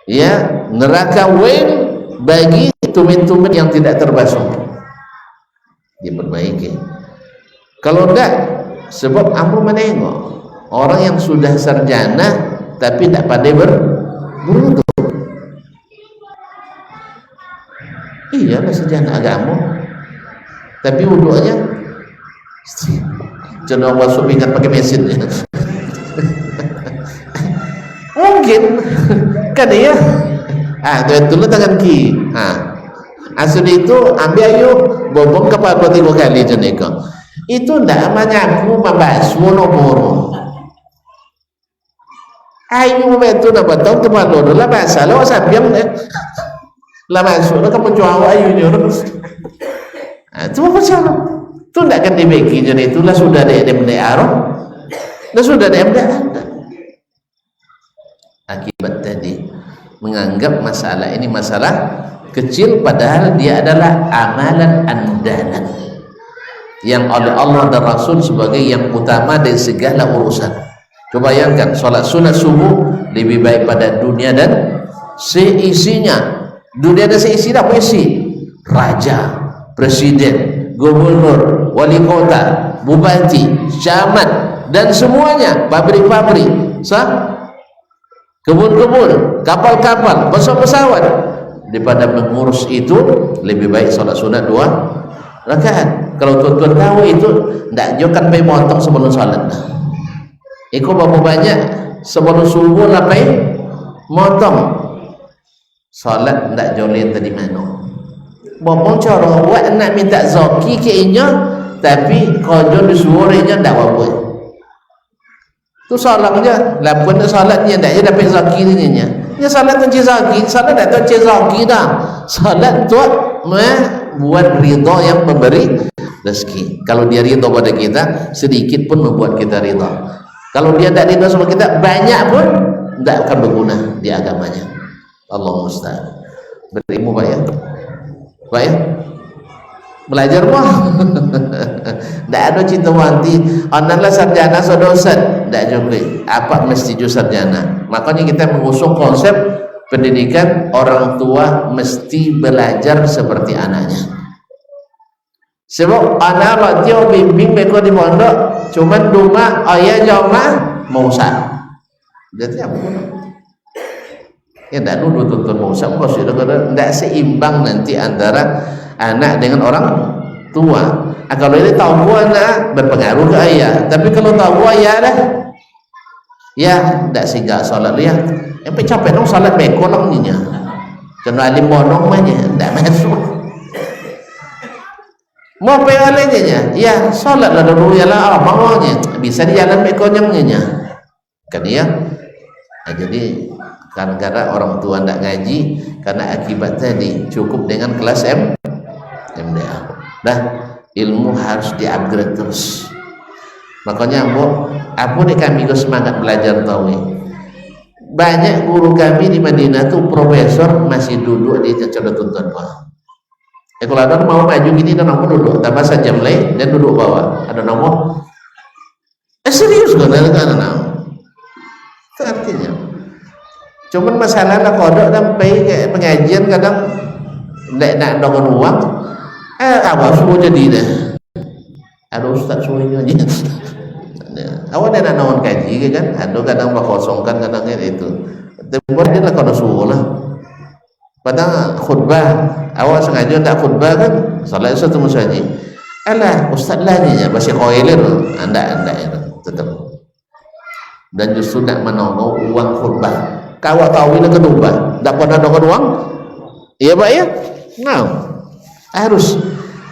Ya, neraka wail bagi tumit-tumit yang tidak terbasuh. Diperbaiki. Kalau enggak, sebab kamu menengok orang yang sudah sarjana tapi tidak pandai berwudu. Iyalah sarjana agama, tapi wudunya cenderung masuk ingat pakai mesin. Mungkin kan ya. Dulu tangan kiri. Asal itu ambil ayu bobong kepala 2-3 kali jeneka. Itu ndak menyapu membasuh nomor. Ayu itu nak betul teman lo lah bahasa lo sabiang lah masuk lo kamu jual ayunya. Itu apa sih? Itu ndak akan dibagi jadi itulah sudah ada MDR. Dah sudah ada MDR. Akibat tadi menganggap masalah ini masalah kecil padahal dia adalah amalan andalan yang oleh Allah dan Rasul sebagai yang utama dari segala urusan. Coba bayangkan sholat sunat subuh lebih baik pada dunia dan seisinya. Dunia dan seisinya apa isi? Raja, presiden, gubernur, wali kota, bupati, camat dan semuanya, pabrik-pabrik, kebun-kebun, kapal-kapal, pesawat-pesawat. Daripada mengurus itu lebih baik sholat sunat 2 rakaat. Kalau tuan-tuan tahu itu tidak jokan pay motong sebelum sholat. Ikut berapa banyak sebelum subuh lah pay motong. Sholat tidak jolin tadi mana. Bopong cara buat nak minta zaki ke inya, tapi kojo disuruhnya tidak apa. Tu solatnya, lapun tu solatnya tak dia dapat zaki ni. Ya salat tu zaki, salat tak tu zaki dah. Salat tu buat ridha yang memberi rezeki. Kalau dia ridha pada kita, sedikit pun membuat kita ridha. Kalau dia tak ridha sama kita, banyak pun tidak akan berguna di agamanya. Allah musta'an. Berilmu baik. Baik. Belajar mah. Tak ada cinta wanti. Anaklah sarjana sedosan. Tak juga. Apa mesti ju sarjana? Makanya kita mengusung konsep pendidikan orang tua mesti belajar seperti anaknya. Sebab anak ratio bimbing mereka di pondok, cuman rumah ayah jamaah mau usah. Jadi apa pun? Ya tak dulu tuntun mau usah. Kau sudah kata tak seimbang nanti antara anak dengan orang tua. Kalau ini tahu anak berpengaruh ke ayah, tapi kalau tahu ayah dah, ya tak singgah solat dia. Yang capek dong solat bekolong ni nya. Kena alim bonong mahnya, tak masuk. Mau pegalanya nya, ya solat lah dulu ya lah, maunya bisa di jalan bekolongnya nya. Kan ya. Jadi kadang-kadang orang tua tak ngaji karena akibat tadi cukup dengan kelas MDA. Dah ilmu harus di-upgrade terus. Makanya apa nih kami ke semangat belajar tauhid. Banyak guru kami di Madinah tuh profesor masih duduk di cara tuntun bawah. Kalau ada mau maju gini dan aku duduk, tambah sejam lain dan duduk bawah. Ada nomor. Serius kan ada nama. Itu artinya. Cuman masalah nak kodok dan pay kayak pengajian kadang nak dengan uang. Awak semua jadi dah. Ada ustaz semuanya aja. Awak dah nak nawan kaji kan? Ada kadang berkosongkan kadang itu. Tempat dia lah kalau suruh lah. Padahal khutbah, awak sengaja tak khutbah kan? Salat satu musajid. Alah ustaz lah ni ya, masih koiler. Anda tetap. Dan justru nak menongol uang khutbah. Kau tahu ini kedua, tak pernah dengan uang? Iya pak ya? Nah, harus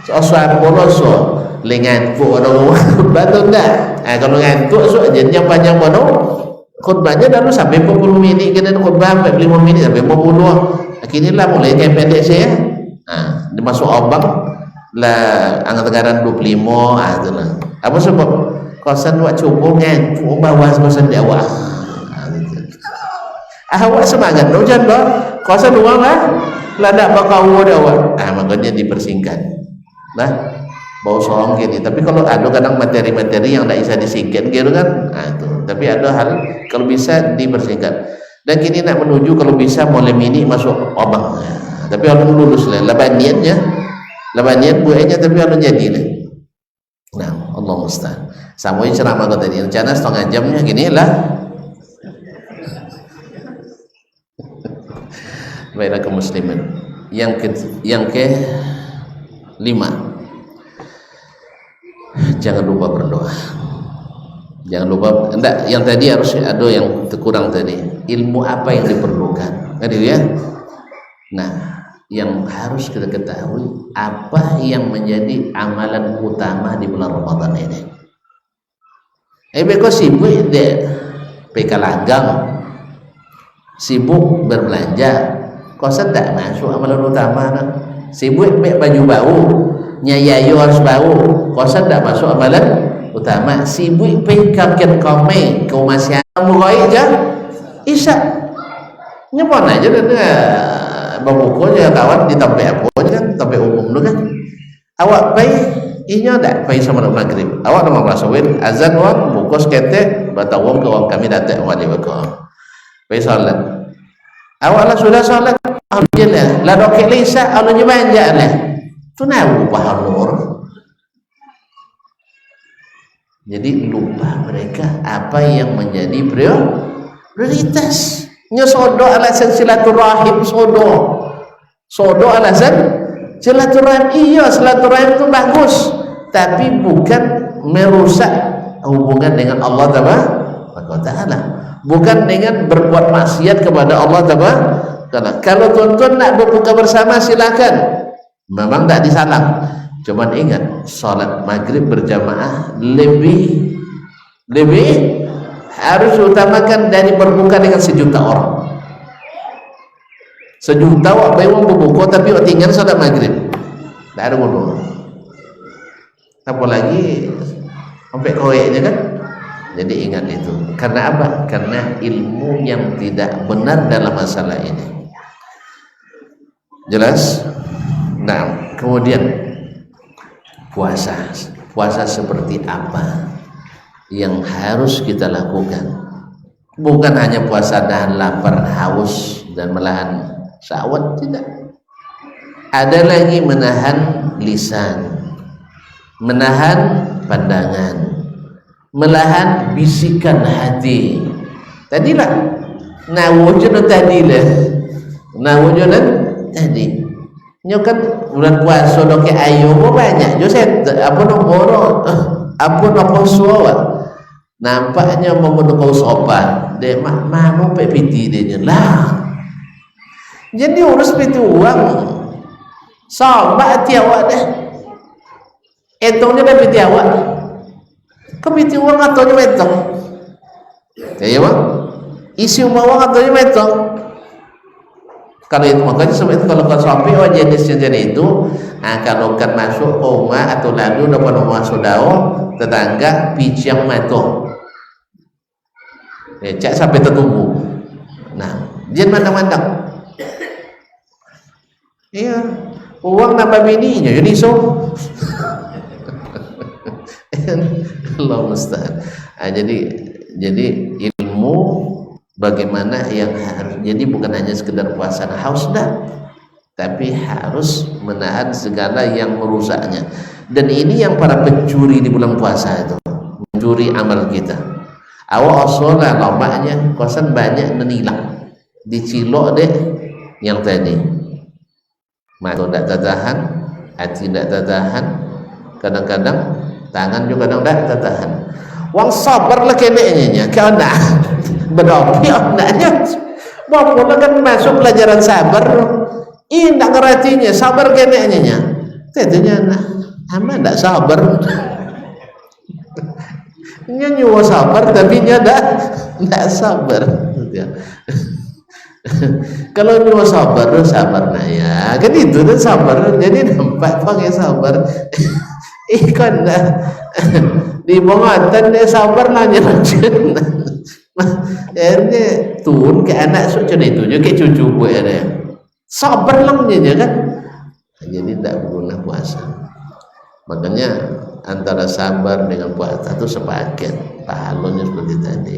soal poloso lengan pu ada uang betul tak? Kalau ngantuk so jadinya panjang bono khutbahnya dulu sampai 40 menit, kena khutbah sampai 5 menit sampai 50. Akhirnya lah mulai kayak pendek saya. Nah, dimasuk obang lah anggaran 25 itu lah. Apa sebab? Kosan buat cukup kan, bawa kosan di awak. Awak semangat no jan do. Kosan uang lah. Lah nak bakau dia awak. Makanya dipersingkat. Nah, bau sorong gini. Tapi kalau ada kadang materi-materi yang tidak bisa disingkat gitu kan. Itu. Tapi ada hal kalau bisa dipersingkat. Dan kini nak menuju kalau bisa malam ini masuk obang. Tapi orang lulus lah. Labaniannya buahnya tapi orang jadi lah. Nah, Allah musta'an. Sama ceramah kau tadi rencana setengah jamnya gini lah. Baiklah kaum muslimin. Yang ke 5. Jangan lupa berdoa. Jangan lupa, enggak, yang tadi harus ada yang terkurang tadi. Ilmu apa yang diperlukan? Kan itu ya. Nah, yang harus kita ketahui apa yang menjadi amalan utama di bulan Ramadan ini. Kau sibuk deh pekalagang, sibuk berbelanja, kau sedang masuk amalan utama. Sibuk baju bau, nyayayu harus bau, kau sedang masuk amalan utama. Sibuk pekakian kome, kau masih mulai aja, isya nyepon aja dan babuku aja kawan di tempat apa aja kan, tempat umum tu kan. Awak pay inya tak pay sama maghrib. Awak nama masawin azan wang buku sekete batawang ke wang kami datang wali bako. Pay salat. Awak lah sudah salat. Alhamdulillah. Lah dokek lisa anu nyebanja lah. Tu nak ubah nur. Jadi lupa mereka apa yang menjadi prioritas. Nya sodo alasan silaturahim, sodo alasan silaturahim. Iya, silaturahim itu bagus, tapi bukan merusak hubungan dengan Allah Taala, bukan dengan berbuat maksiat kepada Allah Taala. Kalau tuan-tuan nak berbuka bersama silakan, memang tak disalah. Cuman ingat, salat maghrib berjamaah lebih harus utamakan dari berbuka dengan sejuta orang. Sejuta wak bayang berbuka tapi wak tinggal salat maghrib. Tak ada bodoh. Apalagi sampai koyeknya kan. Jadi ingat itu. Karena apa? Karena ilmu yang tidak benar dalam masalah ini. Jelas? Nah, kemudian puasa seperti apa yang harus kita lakukan? Bukan hanya puasa nahan lapar, haus dan melahan syahwat, tidak. Ada lagi menahan lisan, menahan pandangan, menahan bisikan hati. Tadilah nawujunan tadi. Nyokan bulan puasa doke ayo banyak. Jo set apa nomor apa suara. Nampaknya membunuh kau sopan. Dek mau pepiti dia lah. Jadi urus piti uang. Sobat tiawak deh. Etongnya pepiti awak. Kepiti uang atau metong. Ya bang. Isi uang atau metong. Kalau itu makanya sebenarnya kalau kau sampai jenis-jenis itu, kalau kan masuk rumah atau lalu dapat rumah saudara tetangga pijang matong. Cak sampai tertumbuh. Nah, jen mandang-mandang. Iya, uang nambah bininya, jadi so. Allah musta'an. Jadi ilmu bagaimana yang harus, jadi bukan hanya sekedar puasa haus dah, tapi harus menahan segala yang merusaknya. Dan ini yang para pencuri di bulan puasa itu, mencuri amal kita. Awak osolah lomaknya kosan banyak menilak dicilok deh yang tadi mata tidak tertahan, hati tidak tertahan, kadang-kadang tangan juga kadang tidak tertahan. Wang sabar lah keneknya kau nak berdopi anaknya walaupun kan masuk pelajaran sabar ini tak ngertinya sabar keneknya tentunya nah aman tak sabar Nya nyuwa sabar tapi nya ndak sabar. Kalau nyuwa sabar nah ya kan itu tuh sabar, jadi nampak pakai sabar. Ikan dah di bongatan dia sabar nanya racun. Ini turun ke anak suci itu juga ke cucu gue ada sabar lamanya kan, jadi tidak berguna puasa. Makanya antara sabar dengan puasa itu sepaket pahalanya seperti tadi.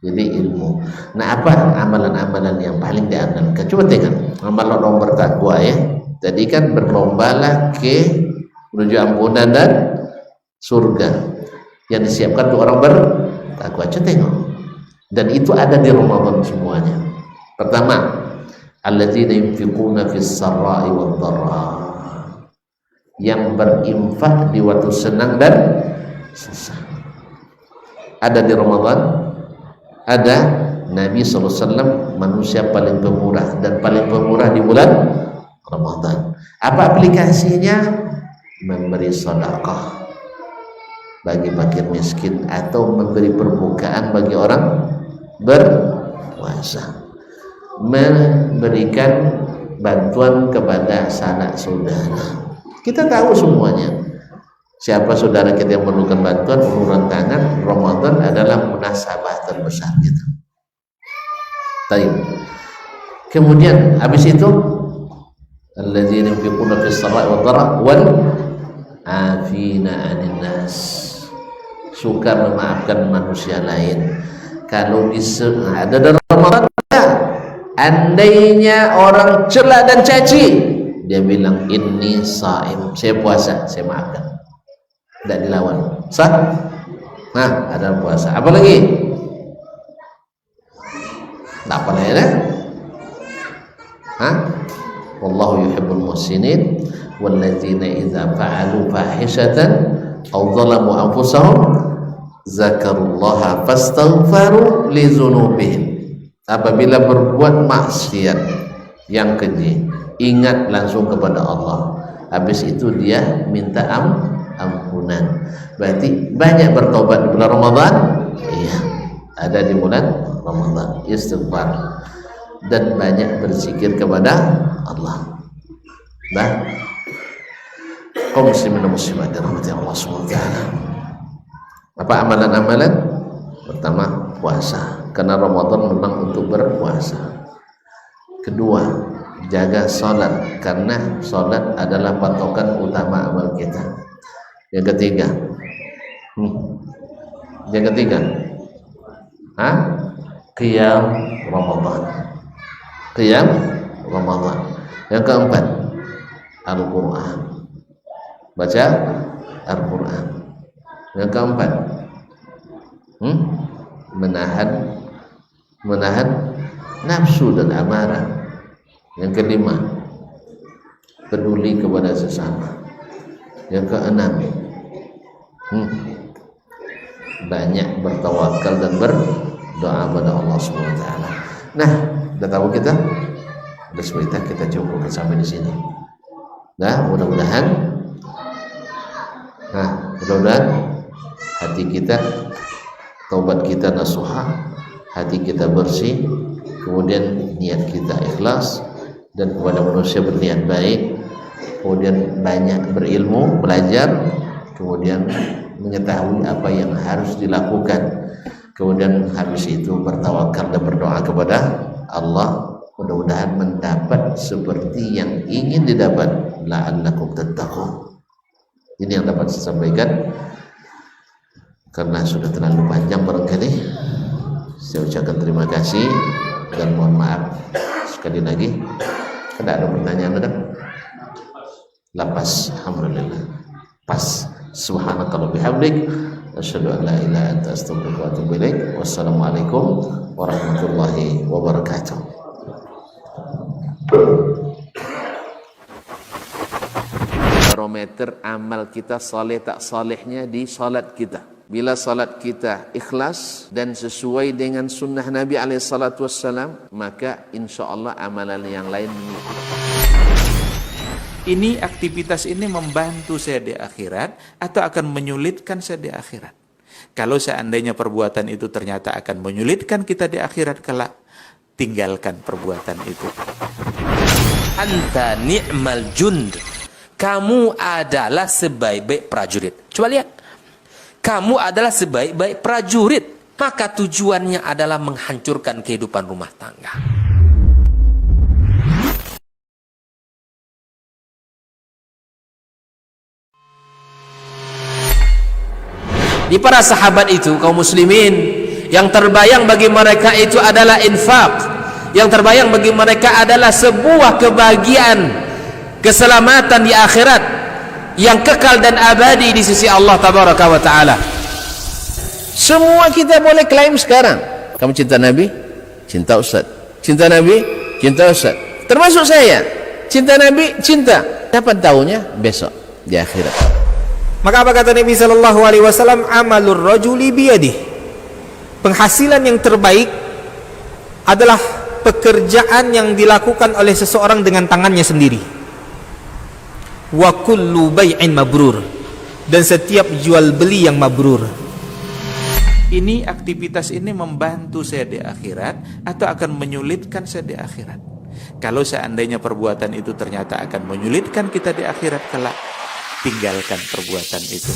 Jadi ilmu. Nah, apa amalan-amalan yang paling diandalkan? Coba tengok amalan orang bertakwa ya. Jadi kan berlombalah ke menuju ampunan dan surga yang disiapkan untuk orang bertakwa. Coba tengok. Dan itu ada di Ramadan semuanya. Pertama, alladzina yunfiquna fis sarra'i wad dharra, yang berinfak di waktu senang dan susah. Ada di Ramadan. Ada Nabi SAW manusia paling pemurah dan paling pemurah di bulan Ramadan. Apa aplikasinya? Memberi sedekah bagi fakir miskin atau memberi perbukaan bagi orang berpuasa, memberikan bantuan kepada sanak saudara. Kita tahu semuanya siapa saudara kita yang memerlukan bantuan, uluran tangan. Ramadan adalah munasabah terbesar kita. Baik. Kemudian habis itu alladzina yunfiquna fis sarai wad dharra wal afina 'anil nas, suka memaafkan manusia lain. Kalau ada dalam Ramadan, andainya orang cela dan caci, dia bilang inni shaim, saya puasa, saya maafkan. Tidak dilawan, sah? Nah, ada puasa. Apa lagi? Tak apa lagi ya? Hah? Wallahu yuhibbul muhsinin walladzina idza fa'alu fahishatan aw zalamu anfusahum zakarullaha fastaghfaru li dzunubihim. Apabila berbuat maksiat yang keji, ingat langsung kepada Allah. Habis itu dia minta ampunan. Berarti banyak bertobat di bulan Ramadan. Iya, ada di bulan Ramadan istighfar dan banyak berzikir kepada Allah. Nah, kaum muslimin dan muslimat dirahmati Allah Subhanahu wa taala. Apa amalan-amalan? Pertama, puasa. Karena Ramadan memang untuk berpuasa. Kedua, jaga salat karena salat adalah patokan utama amal kita. Yang ketiga, qiyam Ramadan. Qiyam Ramadan. Yang keempat, Al-Quran. Baca Al-Quran. Yang keempat, menahan nafsu dan amarah. Yang kelima, peduli kepada sesama. Yang keenam, banyak bertawakal dan berdoa pada Allah Subhanahu wa taala. Nah, sudah tahu kita? Sudah sebentar kita cukup sampai di sini. Nah, mudah-mudahan hati kita, taubat kita nasuha, hati kita bersih, kemudian niat kita ikhlas dan kepada manusia berniat baik, kemudian banyak berilmu, belajar, kemudian mengetahui apa yang harus dilakukan, kemudian habis itu bertawakal dan berdoa kepada Allah, mudah-mudahan mendapat seperti yang ingin didapat. La'allakum tattaqun. Ini yang dapat saya sampaikan, karena sudah terlalu panjang barangkali. Saya ucapkan terima kasih dan mohon maaf sekali lagi. Ada pertanyaan ada? Lapas, alhamdulillah. Pas. Subhanakallah bihamdik, asyhadu an la ilaha illa anta astaghfiruka wa atubu ilaik. Wassalamualaikum warahmatullahi wabarakatuh. Barometer amal kita saleh tak salehnya di salat kita. Bila salat kita ikhlas dan sesuai dengan sunnah Nabi SAW, maka insya Allah amalan yang lain mengikuti. Ini aktivitas ini membantu saya di akhirat atau akan menyulitkan saya di akhirat? Kalau seandainya perbuatan itu ternyata akan menyulitkan kita di akhirat kelak, tinggalkan perbuatan itu. Anta ni'mal jund. Kamu adalah sebaik-baik prajurit. Coba lihat. Kamu adalah sebaik-baik prajurit. Maka tujuannya adalah menghancurkan kehidupan rumah tangga. Di para sahabat itu, kaum muslimin, yang terbayang bagi mereka itu adalah infak. Yang terbayang bagi mereka adalah sebuah kebahagiaan, keselamatan di akhirat yang kekal dan abadi di sisi Allah tabaraka wa taala. Semua kita boleh klaim sekarang. Kamu cinta Nabi? Cinta Ustaz. Cinta Nabi? Cinta Ustaz. Termasuk saya. Cinta Nabi? Cinta. Kapan tahunya? Besok di akhirat. Maka apa kata Nabi sallallahu alaihi wasallam? Amalur rajuli biyadih. Penghasilan yang terbaik adalah pekerjaan yang dilakukan oleh seseorang dengan tangannya sendiri. Wa kullu bai'in mabrur. Dan setiap jual beli yang mabrur. Ini aktivitas ini membantu saya di akhirat atau akan menyulitkan saya di akhirat. Kalau seandainya perbuatan itu ternyata akan menyulitkan kita di akhirat kelak, tinggalkan perbuatan itu.